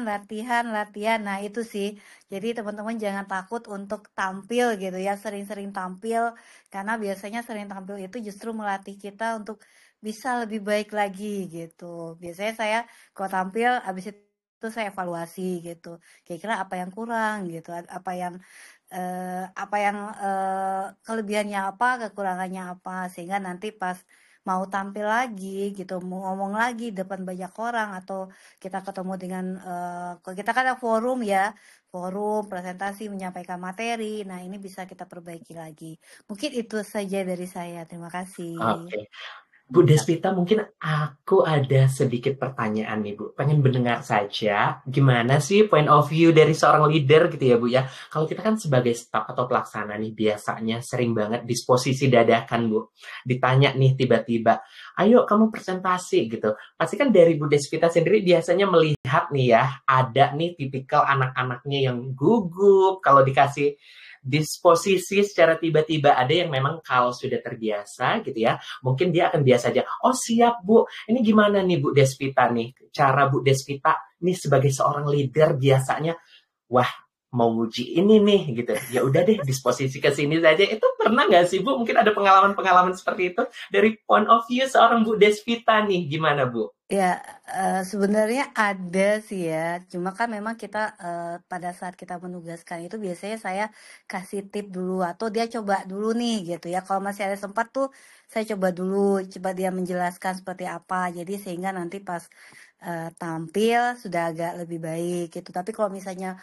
Nah itu sih. Jadi teman-teman jangan takut untuk tampil gitu ya, sering-sering tampil karena biasanya sering tampil itu justru melatih kita untuk bisa lebih baik lagi gitu. Biasanya saya kalau tampil habis itu saya evaluasi gitu. Kira-kira apa yang kurang gitu, apa yang apa yang kelebihannya apa, kekurangannya apa, sehingga nanti pas mau tampil lagi gitu, mau ngomong lagi depan banyak orang atau kita ketemu dengan kita kan ada forum ya, forum presentasi menyampaikan materi. Nah, ini bisa kita perbaiki lagi. Mungkin itu saja dari saya. Terima kasih. Oke. Bu Desvita, mungkin aku ada sedikit pertanyaan nih, Bu. Pengen mendengar saja gimana sih point of view dari seorang leader gitu ya, Bu ya. Kalau kita kan sebagai staf atau pelaksana nih, biasanya sering banget disposisi dadakan, Bu. Ditanya nih tiba-tiba, ayo kamu presentasi gitu. Pasti kan dari Bu Desvita sendiri biasanya melihat nih ya, ada nih tipikal anak-anaknya yang gugup kalau dikasih disposisi secara tiba-tiba. Ada yang memang kalau sudah terbiasa gitu ya, mungkin dia akan biasa aja. Oh siap Bu, ini gimana nih Bu Desvita nih? Cara Bu Desvita nih sebagai seorang leader biasanya, wah mau nguji ini nih gitu. Ya udah deh disposisi ke sini saja. Itu pernah nggak sih Bu? Mungkin ada pengalaman-pengalaman seperti itu dari point of view seorang Bu Desvita nih, gimana Bu? Ya, sebenarnya ada sih ya. Cuma kan memang kita pada saat kita menugaskan itu biasanya saya kasih tip dulu atau dia coba dulu nih gitu ya. Kalau masih ada sempat tuh saya coba dulu, coba dia menjelaskan seperti apa. Jadi sehingga nanti pas tampil sudah agak lebih baik gitu. Tapi kalau misalnya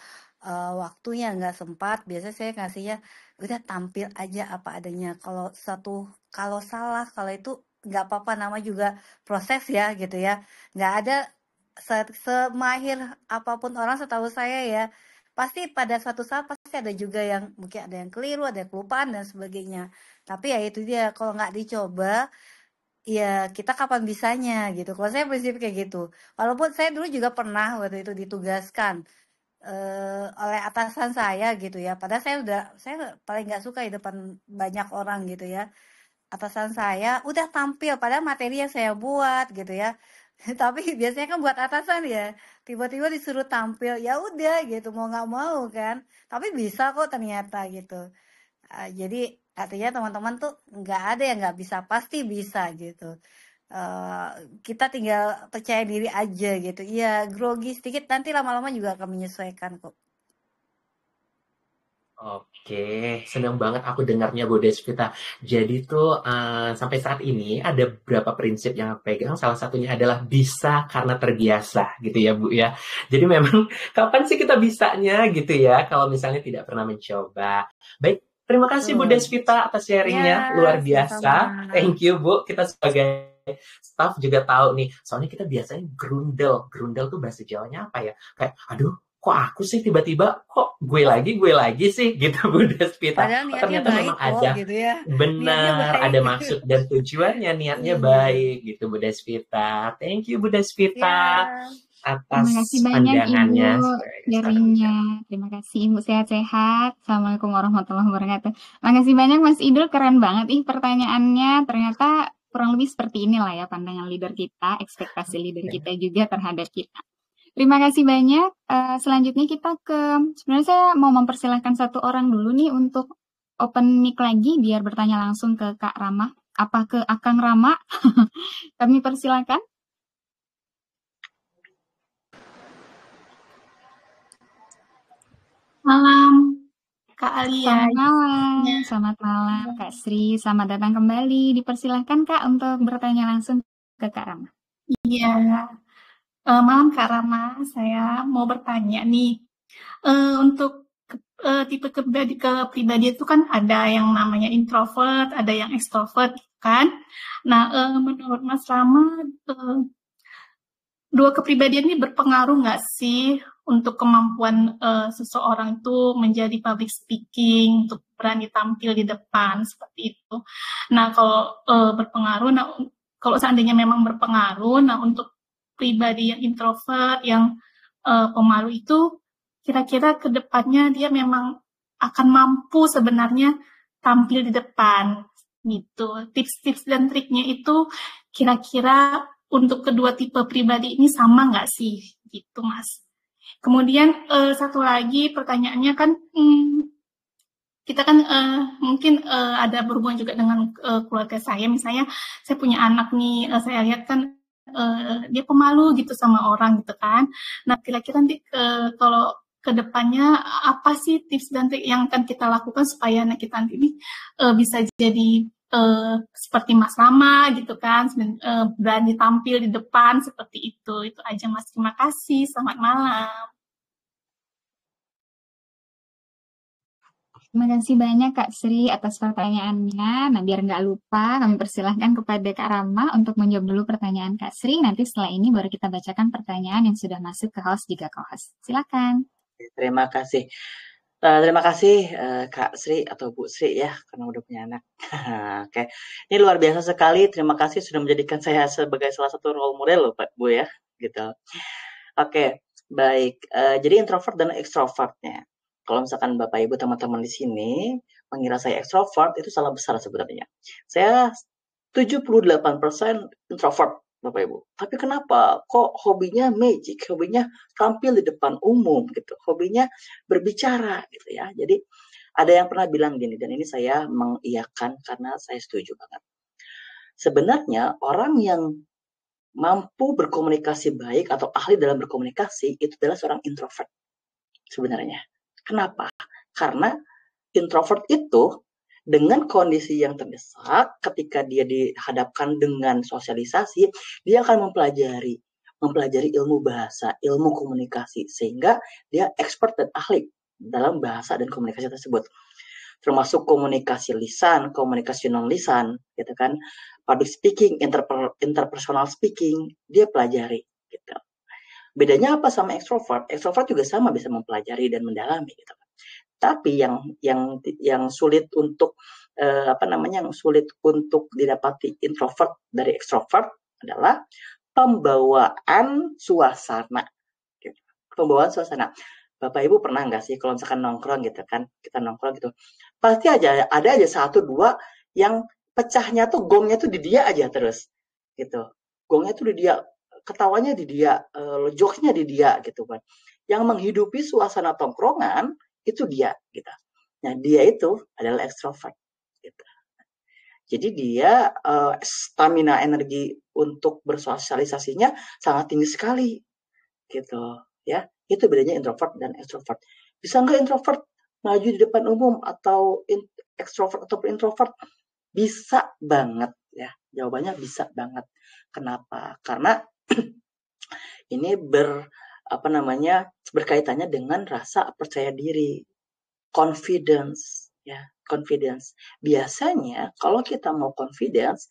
waktunya nggak sempat, biasanya saya kasihnya udah tampil aja apa adanya. Kalau salah, kalau itu nggak apa-apa, nama juga proses ya gitu ya. Nggak ada semahir apapun orang, setahu saya ya, pasti pada suatu saat pasti ada juga yang mungkin ada yang keliru, ada yang kelupaan dan sebagainya. Tapi ya itu dia, kalau nggak dicoba ya kita kapan bisanya gitu. Kalau saya prinsip kayak gitu. Walaupun saya dulu juga pernah waktu itu ditugaskan oleh atasan saya gitu ya. Padahal saya paling nggak suka di depan banyak orang gitu ya. Atasan saya udah tampil padahal materi yang saya buat gitu ya. Tapi biasanya kan buat atasan ya, tiba-tiba disuruh tampil, ya udah gitu, mau nggak mau kan. Tapi bisa kok ternyata gitu. Jadi artinya teman-teman tuh nggak ada yang nggak bisa, pasti bisa gitu. Kita tinggal percaya diri aja gitu. Iya, grogi sedikit, nanti lama-lama juga akan menyesuaikan kok. Oke, senang banget aku dengarnya Bu Desvita. Jadi tuh sampai saat ini ada beberapa prinsip yang aku pegang. Salah satunya adalah bisa karena terbiasa gitu ya Bu ya. Jadi memang kapan sih kita bisanya gitu ya kalau misalnya tidak pernah mencoba. Baik, terima kasih Bu Desvita atas sharingnya, luar biasa. Sama-sama. Thank you Bu. Kita sebagai staff juga tahu nih. Soalnya kita biasanya grundel. Grundel tuh bahasa Jawanya apa ya? Kayak aduh, kok aku sih tiba-tiba kok gue lagi sih gitu Bu Desvita. Padahal niatnya Ternyata baik memang kok ada gitu ya. benar, ada maksud dan tujuannya, niatnya baik gitu Bu Desvita. Thank you Bu Desvita atas Terima kasih banyak pandangannya. Ibu sharingnya. Terima kasih Ibu, sehat-sehat. Assalamualaikum warahmatullahi wabarakatuh. Terima kasih banyak Mas Idul, keren banget pertanyaannya. Ternyata kurang lebih seperti inilah ya pandangan leader kita, ekspektasi leader kita juga terhadap kita. Terima kasih banyak. Selanjutnya kita sebenarnya saya mau mempersilahkan satu orang dulu nih untuk open mic lagi biar bertanya langsung ke Kak Rama. Apa ke Akang Rama? Kami persilakan. Malam Kak Alia. Selamat malam Kak Sri. Selamat datang kembali. Dipersilahkan Kak untuk bertanya langsung ke Kak Rama. Iya. Malam Kak Rama, saya mau bertanya nih, untuk tipe kepribadian itu kan ada yang namanya introvert, ada yang extrovert kan. Nah, menurut Mas Rama, dua kepribadian ini berpengaruh nggak sih untuk kemampuan seseorang itu menjadi public speaking, untuk berani tampil di depan seperti itu. Nah, kalau berpengaruh, kalau seandainya memang berpengaruh, nah untuk pribadi yang introvert, yang pemalu itu, kira-kira ke depannya dia memang akan mampu sebenarnya tampil di depan gitu. Tips-tips dan triknya itu kira-kira untuk kedua tipe pribadi ini sama nggak sih gitu Mas. Kemudian satu lagi pertanyaannya kan, kita kan mungkin ada berhubungan juga dengan keluarga saya. Misalnya saya punya anak nih, saya lihat kan dia pemalu gitu sama orang gitu kan. Nah kira-kira nanti kalau ke depannya apa sih tips dan trik yang akan kita lakukan supaya anak kita nanti ini bisa jadi seperti Mas Rama gitu kan, berani tampil di depan seperti itu. Itu aja Mas, terima kasih. Selamat malam. Terima kasih banyak Kak Sri atas pertanyaannya. Nah, biar nggak lupa, kami persilahkan kepada Kak Rama untuk menjawab dulu pertanyaan Kak Sri. Nanti setelah ini baru kita bacakan pertanyaan yang sudah masuk ke host juga co-host. Silakan. Terima kasih. Terima kasih Kak Sri atau Bu Sri ya, karena udah punya anak. Oke, ini luar biasa sekali. Terima kasih sudah menjadikan saya sebagai salah satu role model loh Pak Bu ya, gitu. Oke, baik. Jadi introvert dan extrovertnya. Kalau misalkan Bapak Ibu teman-teman di sini mengira saya extrovert, itu salah besar sebenarnya. Saya 78% introvert, Bapak Ibu. Tapi kenapa kok hobinya magic, hobinya tampil di depan umum gitu, hobinya berbicara gitu ya. Jadi ada yang pernah bilang gini, dan ini saya mengiyakan karena saya setuju banget. Sebenarnya orang yang mampu berkomunikasi baik atau ahli dalam berkomunikasi itu adalah seorang introvert sebenarnya. Kenapa? Karena introvert itu dengan kondisi yang terdesak, ketika dia dihadapkan dengan sosialisasi, dia akan mempelajari ilmu bahasa, ilmu komunikasi, sehingga dia expert dan ahli dalam bahasa dan komunikasi tersebut. Termasuk komunikasi lisan, komunikasi non lisan, gitu kan, public speaking, interpersonal speaking, dia pelajari. Gitu. Bedanya apa sama ekstrovert? Ekstrovert juga sama bisa mempelajari dan mendalami gitu. Tapi yang sulit untuk yang sulit untuk didapati introvert dari ekstrovert adalah pembawaan suasana. Gitu. Pembawaan suasana. Bapak Ibu pernah nggak sih kalau misalkan nongkrong gitu kan, kita nongkrong gitu, pasti ada aja satu dua yang pecahnya tuh gongnya tuh di dia aja terus, gitu. Gongnya tuh di dia, ketawanya di dia, jokesnya di dia gitu kan. Yang menghidupi suasana tongkrongan itu dia gitu. Nah, dia itu adalah ekstrovert gitu. Jadi dia stamina energi untuk bersosialisasinya sangat tinggi sekali gitu ya. Itu bedanya introvert dan ekstrovert. Bisa nggak introvert maju di depan umum atau ekstrovert atau introvert? Bisa banget ya. Jawabannya bisa banget. Kenapa? Karena ini berkaitannya dengan rasa percaya diri, confidence ya, confidence. Biasanya kalau kita mau confidence,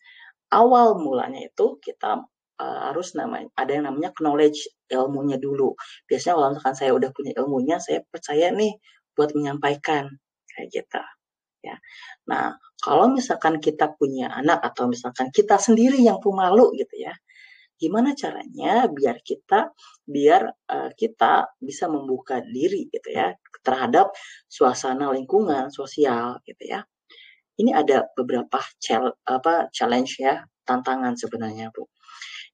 awal mulanya itu kita harus ada yang namanya knowledge, ilmunya dulu. Biasanya kalau misalkan saya udah punya ilmunya, saya percaya nih buat menyampaikan kayak gitu ya. Nah, kalau misalkan kita punya anak atau misalkan kita sendiri yang pemalu gitu ya, gimana caranya biar kita bisa membuka diri gitu ya terhadap suasana lingkungan sosial gitu ya. Ini ada beberapa challenge ya, tantangan sebenarnya Bu.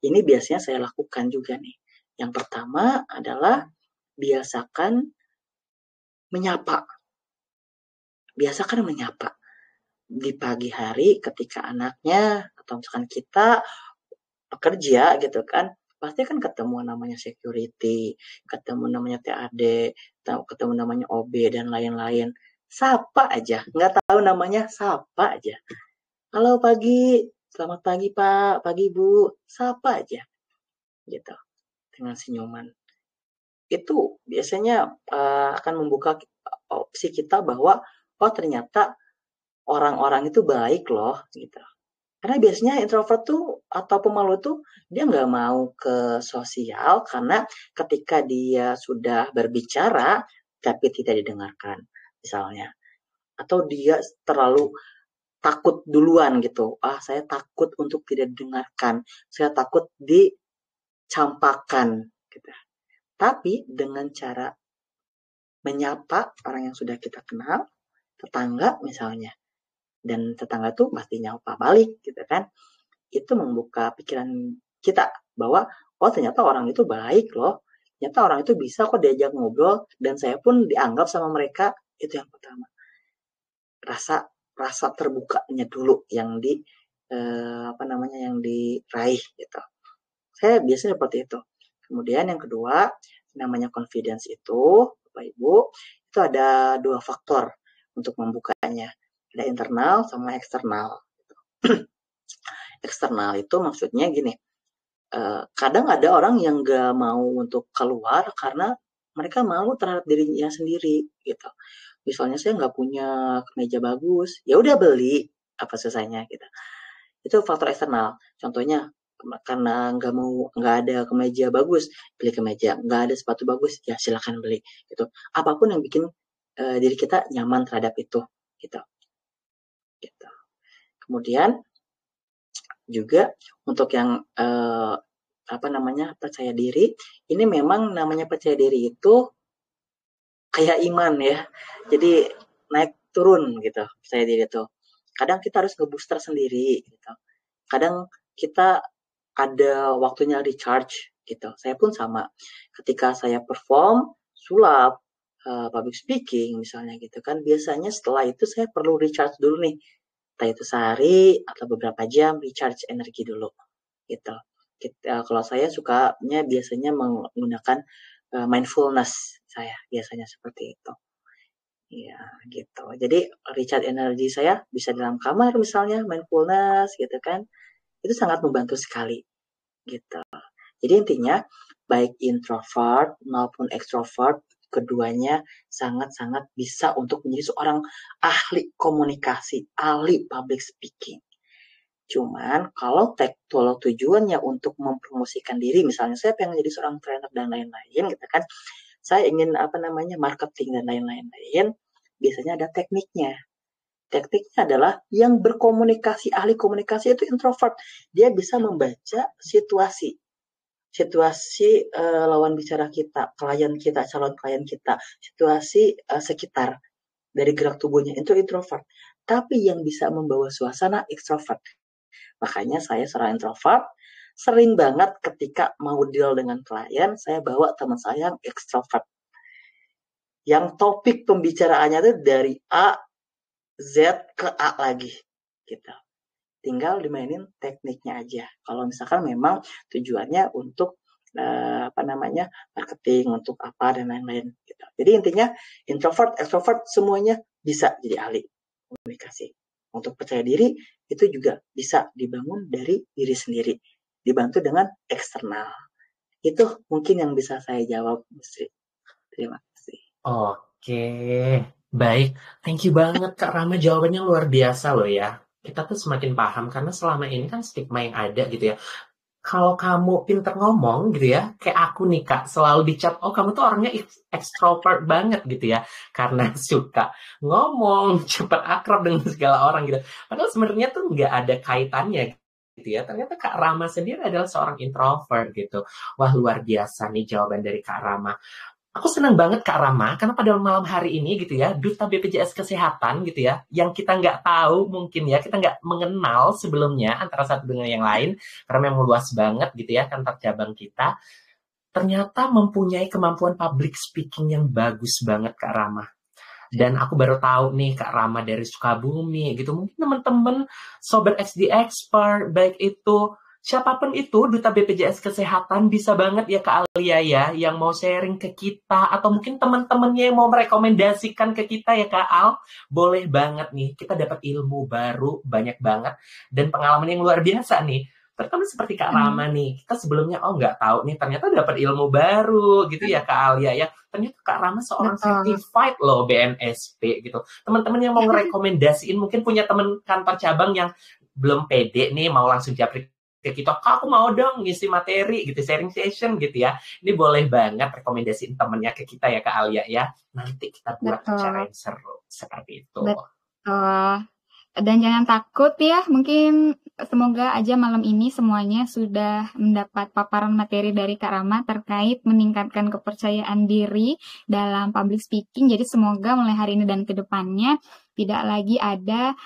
Ini biasanya saya lakukan juga nih. Yang pertama adalah biasakan menyapa. Biasakan menyapa di pagi hari ketika anaknya atau misalkan kita pekerja gitu kan, pasti kan ketemu namanya security, ketemu namanya TAD, ketemu namanya OB dan lain-lain. Sapa aja, nggak tahu namanya, sapa aja. Halo pagi, selamat pagi Pak, pagi Bu, sapa aja, gitu, dengan senyuman. Itu biasanya akan membuka opsi kita bahwa, oh ternyata orang-orang itu baik loh, gitu. Karena biasanya introvert tuh atau pemalu tuh dia nggak mau ke sosial karena ketika dia sudah berbicara tapi tidak didengarkan misalnya. Atau dia terlalu takut duluan gitu. Saya takut untuk tidak didengarkan. Saya takut dicampakkan gitu. Tapi dengan cara menyapa orang yang sudah kita kenal, tetangga misalnya, dan tetangga tuh pasti nyapa balik gitu kan, itu membuka pikiran kita bahwa oh ternyata orang itu baik loh, ternyata orang itu bisa kok diajak ngobrol dan saya pun dianggap sama mereka. Itu yang pertama, rasa terbukanya dulu yang yang diraih gitu. Saya biasanya seperti itu. Kemudian yang kedua, namanya confidence itu Bapak Ibu, itu ada 2 faktor untuk membukanya. Ada internal sama eksternal. Eksternal itu maksudnya gini, kadang ada orang yang nggak mau untuk keluar karena mereka malu terhadap dirinya sendiri gitu. Misalnya saya nggak punya kemeja bagus, ya udah beli, apa susahnya gitu. Itu faktor eksternal. Contohnya karena nggak ada kemeja bagus, beli kemeja. Nggak ada sepatu bagus, ya silakan beli gitu. Apapun yang bikin diri kita nyaman terhadap itu gitu. Kemudian juga untuk yang percaya diri, ini memang namanya percaya diri itu kayak iman ya. Jadi naik turun gitu percaya diri itu. Kadang kita harus nge-booster sendiri gitu. Kadang kita ada waktunya recharge gitu. Saya pun sama. Ketika saya perform sulap, public speaking misalnya gitu kan, biasanya setelah itu saya perlu recharge dulu nih. Entah itu sehari atau beberapa jam recharge energi dulu gitu. Kalau saya sukanya biasanya menggunakan mindfulness, saya biasanya seperti itu. Ya, gitu. Jadi recharge energi saya bisa dalam kamar misalnya mindfulness gitu kan. Itu sangat membantu sekali gitu. Jadi intinya baik introvert maupun extrovert keduanya sangat-sangat bisa untuk menjadi seorang ahli komunikasi, ahli public speaking. Cuman kalau tujuannya untuk mempromosikan diri, misalnya saya pengen jadi seorang trainer dan lain-lain gitu kan, saya ingin marketing dan lain-lain, biasanya ada tekniknya. Tekniknya adalah yang berkomunikasi, ahli komunikasi itu introvert. Dia bisa membaca situasi lawan bicara kita, klien kita, calon klien kita, situasi sekitar dari gerak tubuhnya itu introvert. Tapi yang bisa membawa suasana extrovert. Makanya saya seorang introvert, sering banget ketika mau deal dengan klien, saya bawa teman saya yang extrovert. Yang topik pembicaraannya itu dari A, Z ke A lagi. Gitu. Tinggal dimainin tekniknya aja. Kalau misalkan memang tujuannya untuk marketing, untuk apa dan lain-lain. Gitu. Jadi intinya introvert, extrovert semuanya bisa jadi ahli komunikasi. Untuk percaya diri itu juga bisa dibangun dari diri sendiri, dibantu dengan eksternal. Itu mungkin yang bisa saya jawab, Bu Sri. Terima kasih. Oke, baik. Thank you banget Kak Rama, jawabannya luar biasa loh ya. Kita tuh semakin paham karena selama ini kan stigma yang ada gitu ya. Kalau kamu pinter ngomong gitu ya, kayak aku nih Kak, selalu dicap, oh kamu tuh orangnya extrovert banget gitu ya, karena suka ngomong, cepat akrab dengan segala orang gitu. Padahal sebenarnya tuh nggak ada kaitannya gitu ya. Ternyata Kak Rama sendiri adalah seorang introvert gitu. Wah luar biasa nih jawaban dari Kak Rama. Aku senang banget Kak Rama, karena pada malam hari ini gitu ya, Duta BPJS Kesehatan gitu ya, yang kita nggak tahu mungkin ya, kita nggak mengenal sebelumnya antara satu dengan yang lain, karena memang luas banget gitu ya, kantor cabang kita, ternyata mempunyai kemampuan public speaking yang bagus banget Kak Rama. Dan aku baru tahu nih Kak Rama dari Sukabumi gitu, mungkin teman-teman Sobat XD Expert, baik itu siapapun itu, Duta BPJS Kesehatan bisa banget ya Kak Alia ya, yang mau sharing ke kita, atau mungkin teman-temannya yang mau merekomendasikan ke kita ya Kak Al, boleh banget nih, kita dapat ilmu baru, banyak banget, dan pengalaman yang luar biasa nih. Terutama seperti Kak Rama nih, kita sebelumnya nggak tahu nih, ternyata dapat ilmu baru gitu ya Kak Alia ya. Ternyata Kak Rama seorang certified loh BNSP gitu. Teman-teman yang mau ngerekomendasiin, mungkin punya teman kantor cabang yang belum pede nih, mau langsung japri ke kita, Kak, aku mau dong ngisi materi gitu, sharing session gitu ya. Ini boleh banget rekomendasiin temennya ke kita ya Kak Alia ya. Nanti kita buat acara yang seru seperti itu. Betul. Dan jangan takut ya, mungkin semoga aja malam ini semuanya sudah mendapat paparan materi dari Kak Rama terkait meningkatkan kepercayaan diri dalam public speaking. Jadi semoga mulai hari ini dan ke depannya tidak lagi ada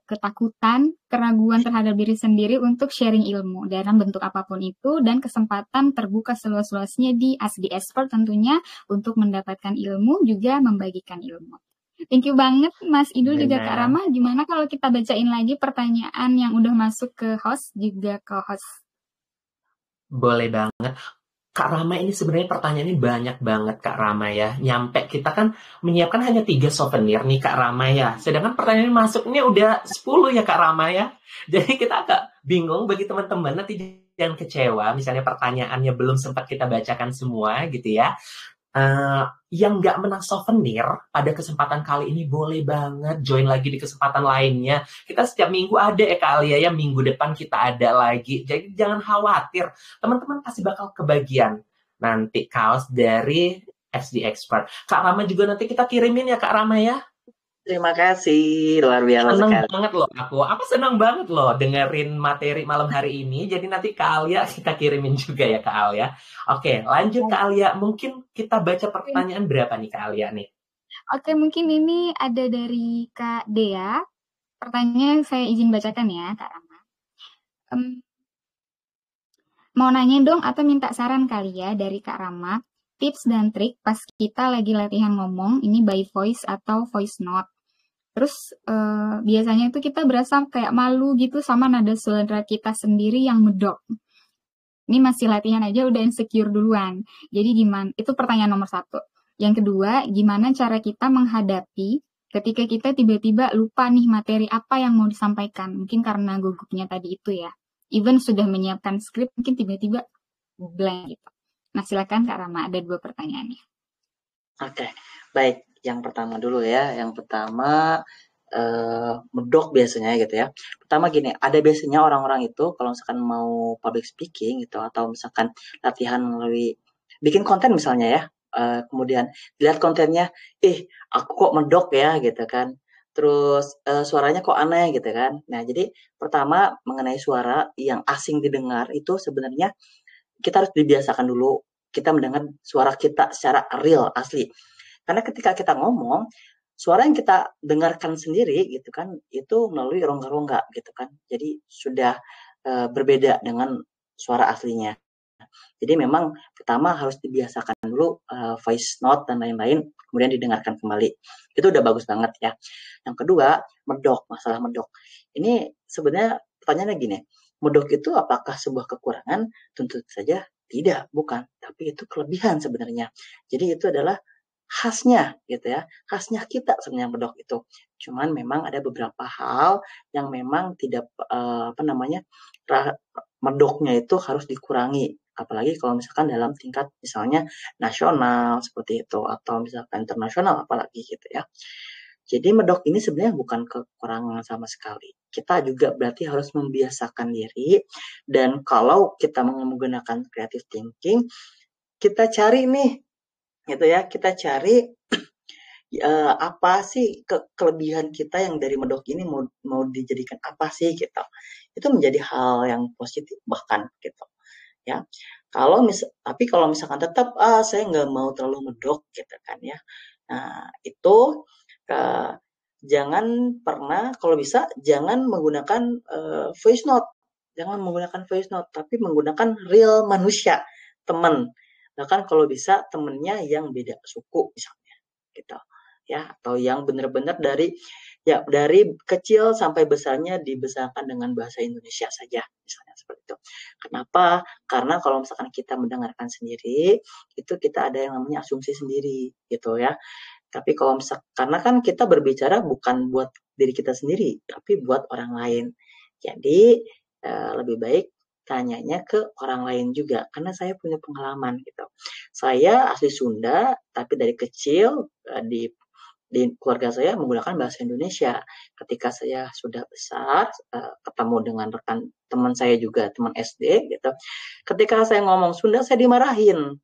ketakutan, keraguan terhadap diri sendiri untuk sharing ilmu dalam bentuk apapun itu, dan kesempatan terbuka seluas-luasnya di ASD Expert tentunya untuk mendapatkan ilmu, juga membagikan ilmu. Thank you banget Mas Idul juga Kak Rama. Gimana kalau kita bacain lagi pertanyaan yang udah masuk ke host juga ke host? Boleh banget. Kak Rama ini sebenarnya pertanyaannya banyak banget Kak Rama ya. Nyampe kita kan menyiapkan hanya 3 souvenir nih Kak Rama ya. Sedangkan pertanyaan masuknya udah 10 ya Kak Rama ya. Jadi kita agak bingung bagi teman-teman, nanti jangan kecewa. Misalnya pertanyaannya belum sempat kita bacakan semua gitu ya. Yang nggak menang souvenir pada kesempatan kali ini boleh banget join lagi di kesempatan lainnya. Kita setiap minggu ada ya Kak Alia ya, minggu depan kita ada lagi. Jadi jangan khawatir, teman-teman pasti bakal kebagian nanti kaos dari SD Expert. Kak Rama juga nanti kita kirimin ya Kak Rama ya. Terima kasih, luar biasa Seneng sekali. banget loh aku seneng banget loh dengerin materi malam hari ini. Jadi nanti Kak Alia kita kirimin juga ya Kak Alia. Oke, lanjut Kak Alia. Mungkin kita baca pertanyaan berapa nih Kak Alia nih? Oke, mungkin ini ada dari Kak Dea. Pertanyaannya saya izin bacakan ya, Kak Rama. Mau nanya dong atau minta saran kali ya dari Kak Rama, tips dan trik pas kita lagi latihan ngomong, ini by voice atau voice note. Terus biasanya itu kita berasa kayak malu gitu sama nada suara kita sendiri yang medok. Ini masih latihan aja udah insecure duluan. Jadi gimana? Itu pertanyaan nomor 1. Yang kedua, gimana cara kita menghadapi ketika kita tiba-tiba lupa nih materi apa yang mau disampaikan. Mungkin karena gugupnya tadi itu ya. Even sudah menyiapkan skrip, mungkin tiba-tiba blank gitu. Nah, silakan Kak Rama, ada 2 pertanyaannya. Oke, baik. Yang pertama dulu ya. Yang pertama, medok biasanya gitu ya. Pertama gini, ada biasanya orang-orang itu kalau misalkan mau public speaking gitu, atau misalkan latihan melalui bikin konten misalnya ya, kemudian dilihat kontennya, aku kok medok ya gitu kan. Terus suaranya kok aneh gitu kan. Nah, jadi pertama mengenai suara yang asing didengar itu sebenarnya kita harus dibiasakan dulu kita mendengar suara kita secara real, asli. Karena ketika kita ngomong, suara yang kita dengarkan sendiri gitu kan, itu melalui rongga-rongga gitu kan. Jadi sudah berbeda dengan suara aslinya. Jadi memang pertama harus dibiasakan dulu voice note dan lain-lain, kemudian didengarkan kembali. Itu udah bagus banget ya. Yang kedua, medok, masalah medok. Ini sebenarnya pertanyaannya gini, medok itu apakah sebuah kekurangan? Tentu saja tidak, bukan. Tapi itu kelebihan sebenarnya. Jadi itu adalah khasnya gitu ya, khasnya kita sebenarnya medok itu. Cuman memang ada beberapa hal yang memang tidak medoknya itu harus dikurangi. Apalagi kalau misalkan dalam tingkat misalnya nasional seperti itu, atau misalkan internasional apalagi gitu ya. Jadi medok ini sebenarnya bukan kekurangan sama sekali. Kita juga berarti harus membiasakan diri, dan kalau kita menggunakan creative thinking, kita cari nih gitu ya, kita cari apa sih kelebihan kita yang dari medok ini mau dijadikan apa sih gitu. Itu menjadi hal yang positif bahkan gitu ya. Tapi kalau misalkan tetap saya nggak mau terlalu medok gitu kan ya. Nah, itu jangan pernah, kalau bisa jangan menggunakan voice note. Jangan menggunakan voice note, tapi menggunakan real manusia, teman. Bahkan kalau bisa temennya yang beda suku misalnya gitu ya, atau yang benar-benar dari kecil sampai besarnya dibesarkan dengan bahasa Indonesia saja misalnya, seperti itu. Kenapa? Karena kalau misalkan kita mendengarkan sendiri, itu kita ada yang namanya asumsi sendiri gitu ya. Tapi kalau karena kan kita berbicara bukan buat diri kita sendiri, tapi buat orang lain. Jadi lebih baik tanyanya ke orang lain juga, karena saya punya pengalaman gitu. Saya asli Sunda, tapi dari kecil di keluarga saya menggunakan bahasa Indonesia. Ketika saya sudah besar, ketemu dengan rekan teman saya juga, teman SD gitu. Ketika saya ngomong Sunda, saya dimarahin.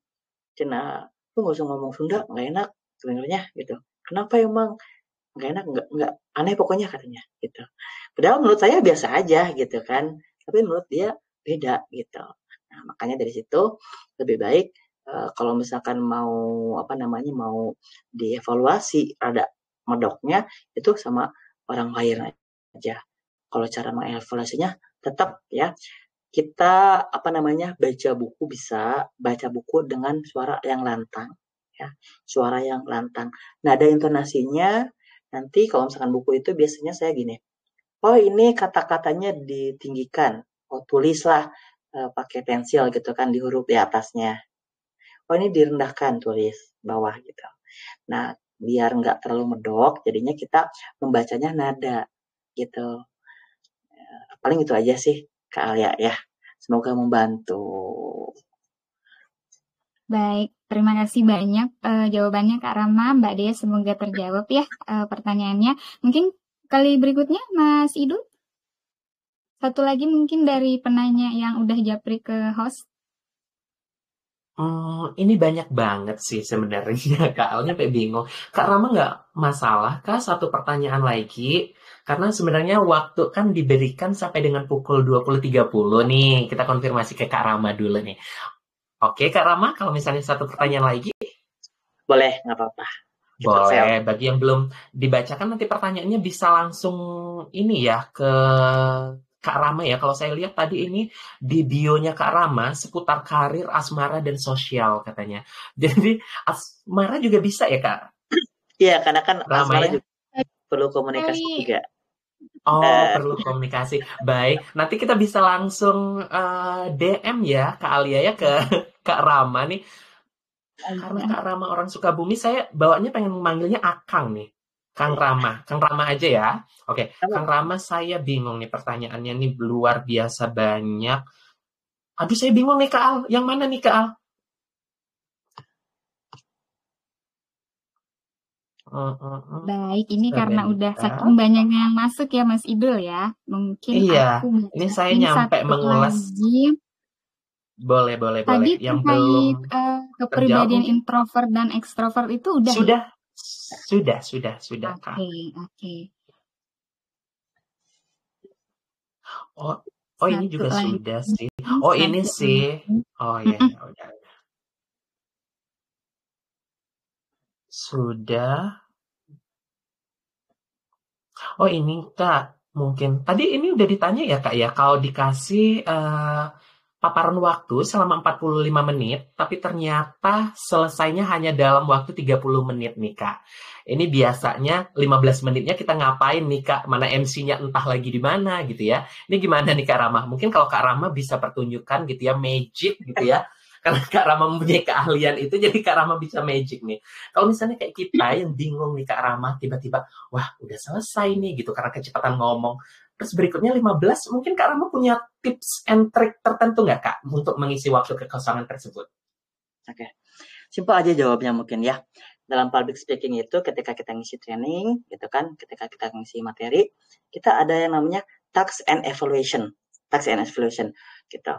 Cina, lu nggak usah ngomong Sunda, nggak enak sebenarnya gitu. Kenapa emang? Nggak enak, nggak aneh pokoknya katanya gitu. Padahal menurut saya biasa aja gitu kan, tapi menurut dia beda gitu. Nah, makanya dari situ lebih baik kalau misalkan mau dievaluasi ada medoknya, itu sama orang lain aja. Kalau cara mengevaluasinya tetap ya kita baca buku, bisa baca buku dengan suara yang lantang ya, suara yang lantang. Nada intonasinya nanti kalau misalkan buku itu biasanya saya gini, ini kata-katanya ditinggikan, tulislah pakai pensil gitu kan di huruf di atasnya oh ini direndahkan, tulis bawah gitu. Nah, biar nggak terlalu medok, jadinya kita membacanya nada gitu. Paling itu aja sih, Kak Alia ya. Semoga membantu. Baik, terima kasih banyak jawabannya Kak Rama, Mbak Dea, semoga terjawab ya pertanyaannya. Mungkin kali berikutnya Mas Idul? Satu lagi mungkin dari penanya yang udah japri ke host. Ini banyak banget sih sebenarnya. Kak Alnya sampai bingung. Kak Rama nggak masalah Kak satu pertanyaan lagi? Karena sebenarnya waktu kan diberikan sampai dengan pukul 20.30 nih. Kita konfirmasi ke Kak Rama dulu nih. Oke Kak Rama, kalau misalnya satu pertanyaan lagi? Boleh, nggak apa-apa. Boleh, bagi yang belum dibacakan nanti pertanyaannya bisa langsung ini ya ke Kak Rama ya. Kalau saya lihat tadi ini di bio-nya Kak Rama seputar karir, asmara, dan sosial katanya. Jadi asmara juga bisa ya Kak? Iya, karena kan Rama asmara ya? juga perlu komunikasi juga. Oh, perlu komunikasi. Baik, nanti kita bisa langsung DM ya Kak Alia ya ke Kak Rama nih. Karena Kak Rama orang Sukabumi, saya bawaannya pengen memanggilnya Akang nih. Kang Rama aja ya. Oke, Kang Rama, saya bingung nih pertanyaannya nih luar biasa banyak. Aduh, saya bingung nih Kak Al. Yang mana nih Kak Al? Baik, ini karena udah saking banyaknya yang masuk ya Mas Idul ya. Mungkin iya, aku ini saya nyampe mengulas. Lagi. Boleh. Tadi Yang terkait belum kepribadian introvert dan ekstrovert itu udah sudah, ya? Sudah Kak. Oke. Oh ini juga sudah sih. Oh ini sih. Oh ya, udah. Sudah. Oh ini Kak, mungkin tadi ini udah ditanya ya Kak ya, kalau dikasih paparan waktu selama 45 menit, tapi ternyata selesainya hanya dalam waktu 30 menit nih Kak. Ini biasanya 15 menitnya kita ngapain nih Kak, mana MC-nya entah lagi di mana gitu ya. Ini gimana nih Kak Rama? Mungkin kalau Kak Rama bisa pertunjukkan gitu ya, magic gitu ya. Karena Kak Rama mempunyai keahlian itu, jadi Kak Rama bisa magic nih. Kalau misalnya kayak kita yang bingung nih Kak Rama, tiba-tiba, wah udah selesai nih gitu, karena kecepatan ngomong. Terus berikutnya 15, mungkin Kak Rama punya tips and trick tertentu nggak Kak, untuk mengisi waktu kekosongan tersebut? Oke, simpel aja jawabnya mungkin ya. Dalam public speaking itu ketika kita ngisi training, gitu kan, ketika kita ngisi materi, kita ada yang namanya task and evaluation gitu.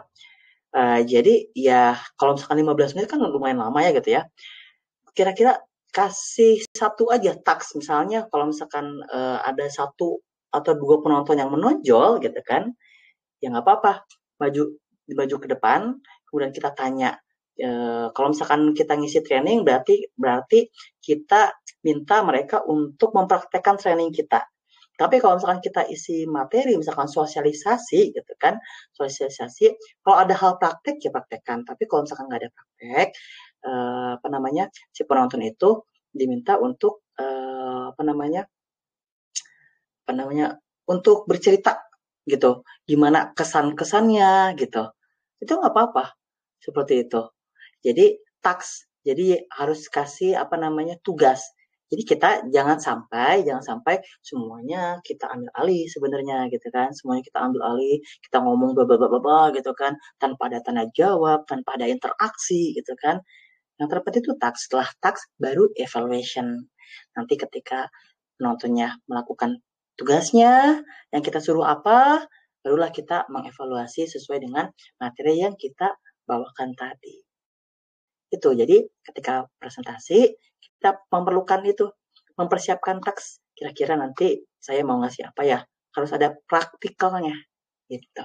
Jadi ya kalau misalkan 15 menit kan lumayan lama ya gitu ya. Kira-kira kasih satu aja task, misalnya kalau misalkan ada 1 atau 2 penonton yang menonjol gitu kan, ya nggak apa-apa, maju ke depan, kemudian kita tanya. Kalau misalkan kita ngisi training berarti kita minta mereka untuk mempraktekkan training kita. Tapi kalau misalkan kita isi materi, misalkan sosialisasi gitu kan, kalau ada hal praktek ya praktekkan. Tapi kalau misalkan nggak ada praktek, si penonton itu diminta untuk untuk bercerita gitu, gimana kesan-kesannya gitu. Itu nggak apa-apa seperti itu. Jadi jadi harus kasih tugas. Jadi kita jangan sampai semuanya kita ambil alih sebenarnya gitu kan. Semuanya kita ambil alih, kita ngomong bla gitu kan, tanpa ada tanda jawab, tanpa ada interaksi gitu kan. Yang terpenting itu task. Setelah task baru evaluation. Nanti ketika penontonnya melakukan tugasnya, yang kita suruh apa, barulah kita mengevaluasi sesuai dengan materi yang kita bawakan tadi. Itu, jadi ketika presentasi, kita memerlukan itu, mempersiapkan teks. Kira-kira nanti saya mau ngasih apa ya, harus ada praktikalnya. Gitu.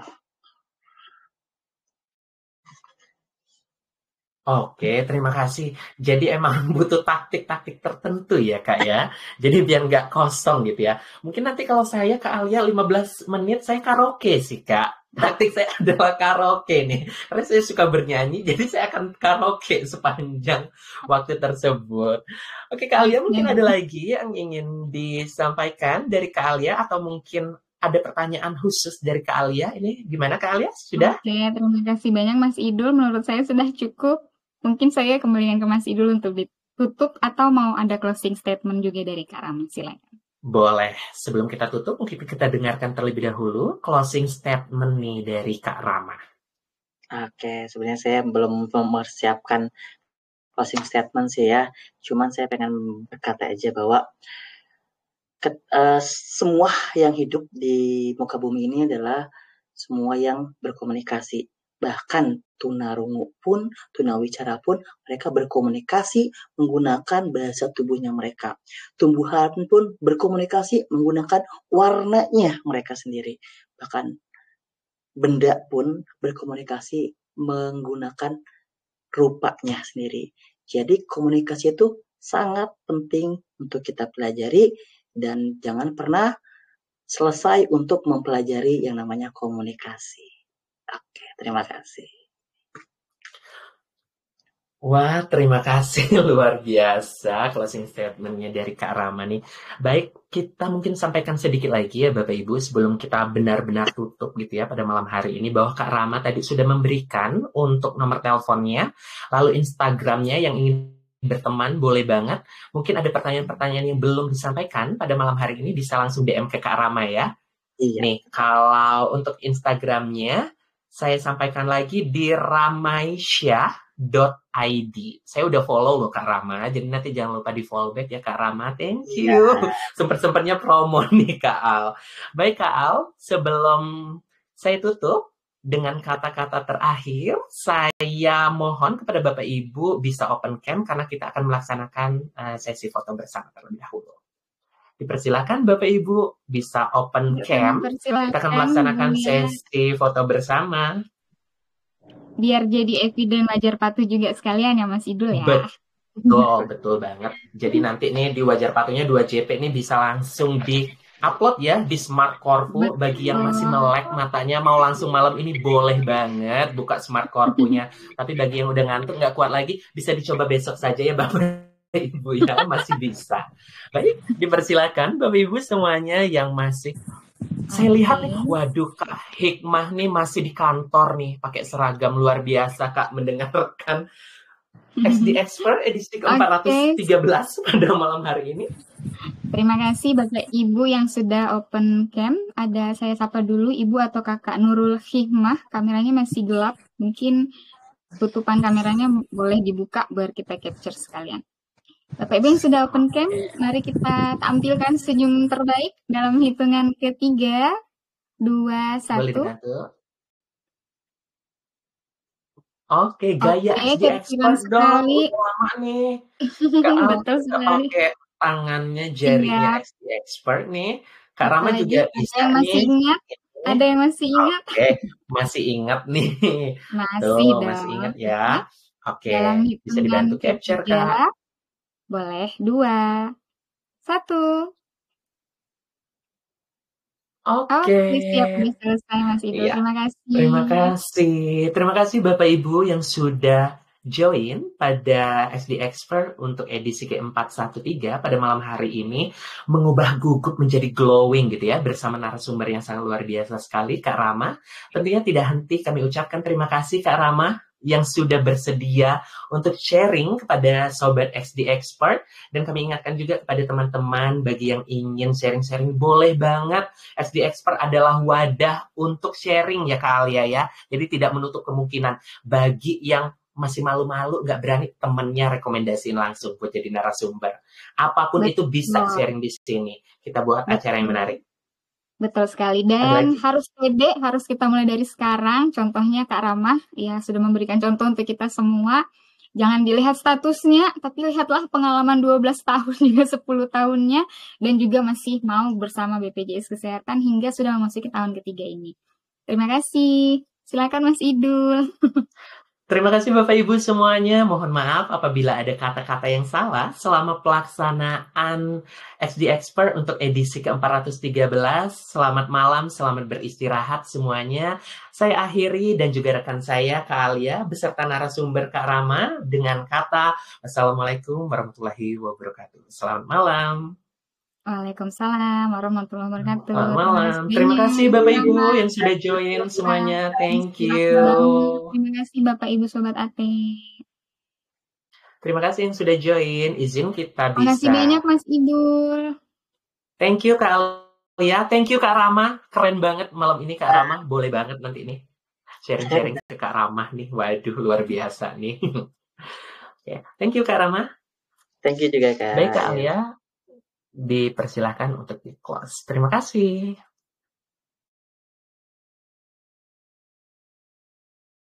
Oke, terima kasih. Jadi emang butuh taktik-taktik tertentu ya Kak ya. Jadi biar nggak kosong gitu ya. Mungkin nanti kalau saya ke Alia 15 menit saya karaoke sih Kak. Taktik saya adalah karaoke nih. Karena saya suka bernyanyi, jadi saya akan karaoke sepanjang waktu tersebut. Oke Kak Alia, mungkin ada lagi yang ingin disampaikan dari Kak Alia atau mungkin ada pertanyaan khusus dari Kak Alia. Ini gimana Kak Alia? Sudah? Oke, terima kasih banyak Mas Idul. Menurut saya sudah cukup. Mungkin saya kembalikan ke Mas Idul untuk ditutup atau mau ada closing statement juga dari Kak Rama, silakan. Boleh. Sebelum kita tutup, mungkin kita dengarkan terlebih dahulu closing statement nih dari Kak Rama. Oke, sebenarnya saya belum mempersiapkan closing statement sih ya. Cuman saya pengen berkata aja bahwa semua yang hidup di muka bumi ini adalah semua yang berkomunikasi. Bahkan tunarungu pun, tunawicara pun, mereka berkomunikasi menggunakan bahasa tubuhnya mereka. Tumbuhan pun berkomunikasi menggunakan warnanya mereka sendiri. Bahkan benda pun berkomunikasi menggunakan rupanya sendiri. Jadi komunikasi itu sangat penting untuk kita pelajari dan jangan pernah selesai untuk mempelajari yang namanya komunikasi. Oke, terima kasih. Wah, terima kasih. Luar biasa closing statement-nya dari Kak Rama nih. Baik, kita mungkin sampaikan sedikit lagi ya Bapak Ibu sebelum kita benar-benar tutup gitu ya pada malam hari ini, bahwa Kak Rama tadi sudah memberikan untuk nomor teleponnya, lalu Instagramnya yang ingin berteman boleh banget. Mungkin ada pertanyaan-pertanyaan yang belum disampaikan pada malam hari ini, bisa langsung DM ke Kak Rama ya. Iya. Nih, kalau untuk Instagramnya saya sampaikan lagi di ramaisya.id. Saya udah follow loh Kak Rama, jadi nanti jangan lupa di follow back ya Kak Rama. Thank you. Sempet-sempetnya promo nih Kak Al. Baik Kak Al, sebelum saya tutup dengan kata-kata terakhir, saya mohon kepada Bapak Ibu bisa open cam karena kita akan melaksanakan sesi foto bersama terlebih dahulu. Dipersilakan Bapak Ibu bisa open cam. Kita akan melaksanakan sesi foto bersama. Biar jadi eviden wajar patuh juga sekalian ya Mas Idul ya. Betul banget. Jadi nanti nih di wajar patuhnya 2JP ini bisa langsung di-upload ya di Smart Corpu. Bagi yang masih melek matanya mau langsung malam ini boleh banget buka Smart Corpunya. Tapi bagi yang udah ngantuk nggak kuat lagi bisa dicoba besok saja ya Bapak Ibu ya, masih bisa. Baik, dipersilakan Bapak Ibu semuanya yang masih. Saya lihat nih, waduh Kak Hikmah nih masih di kantor nih, pakai seragam luar biasa Kak, mendengarkan SD Expert edisi ke-413 pada malam hari ini. Terima kasih Bapak Ibu yang sudah open cam. Ada saya sapa dulu Ibu atau Kakak Nurul Hikmah, kameranya masih gelap, mungkin tutupan kameranya boleh dibuka biar kita capture sekalian. Bapak Ibu yang sudah open cam, mari kita tampilkan senyum terbaik dalam hitungan ketiga, 2, 1. Oke, gaya SD Expert dong. Lama nih. Betul sekali. Pakai tangannya jarinya SD Expert nih. Kak Rama juga bisa yang masih nih. Ingat? Ada yang masih ingat? Oke, masih ingat nih. Masih ingat ya. Oke, bisa dibantu capture Kak. Boleh, 2, 1. Oke, siap selesai Mas Idul. Iya. Terima kasih. Terima kasih Bapak Ibu yang sudah join pada SD Expert untuk edisi ke-413 pada malam hari ini, mengubah gugup menjadi glowing gitu ya, bersama narasumber yang sangat luar biasa sekali Kak Rama. Tentunya tidak henti kami ucapkan terima kasih Kak Rama yang sudah bersedia untuk sharing kepada Sobat SD Expert. Dan kami ingatkan juga kepada teman-teman bagi yang ingin sharing-sharing, boleh banget. SD Expert adalah wadah untuk sharing ya Kak Alia ya. Jadi tidak menutup kemungkinan bagi yang masih malu-malu, nggak berani, temennya rekomendasiin langsung buat jadi narasumber. Apapun itu bisa sharing di sini. Kita buat acara yang menarik. Betul sekali, dan harus pede, harus kita mulai dari sekarang. Contohnya Kak Rama ya sudah memberikan contoh untuk kita semua. Jangan dilihat statusnya, tapi lihatlah pengalaman 12 tahun juga 10 tahunnya, dan juga masih mau bersama BPJS Kesehatan hingga sudah memasuki tahun ketiga ini. Terima kasih. Silakan Mas Idul. Terima kasih Bapak Ibu semuanya. Mohon maaf apabila ada kata-kata yang salah selama pelaksanaan SD Expert untuk edisi ke-413. Selamat malam, selamat beristirahat semuanya. Saya akhiri dan juga rekan saya Kak Alia beserta narasumber Kak Rama dengan kata Assalamualaikum warahmatullahi wabarakatuh. Selamat malam. Waalaikumsalam warahmatullahi wabarakatuh. Selamat malam. Terima kasih Bapak Ibu yang sudah join semuanya. Thank you. Terima kasih Bapak Ibu Sobat AT. Terima kasih yang sudah join. Izin kita Makasih bisa. banyak Mas Idul. Thank you Kak Alia. Thank you Kak Rama. Keren banget malam ini Kak Rama. Boleh banget nanti nih sharing-sharing ke Kak Rama nih. Waduh, luar biasa nih. Okay. Thank you Kak Rama. Thank you juga Kak. Baik Kak Alia, dipersilahkan untuk di close. Terima kasih.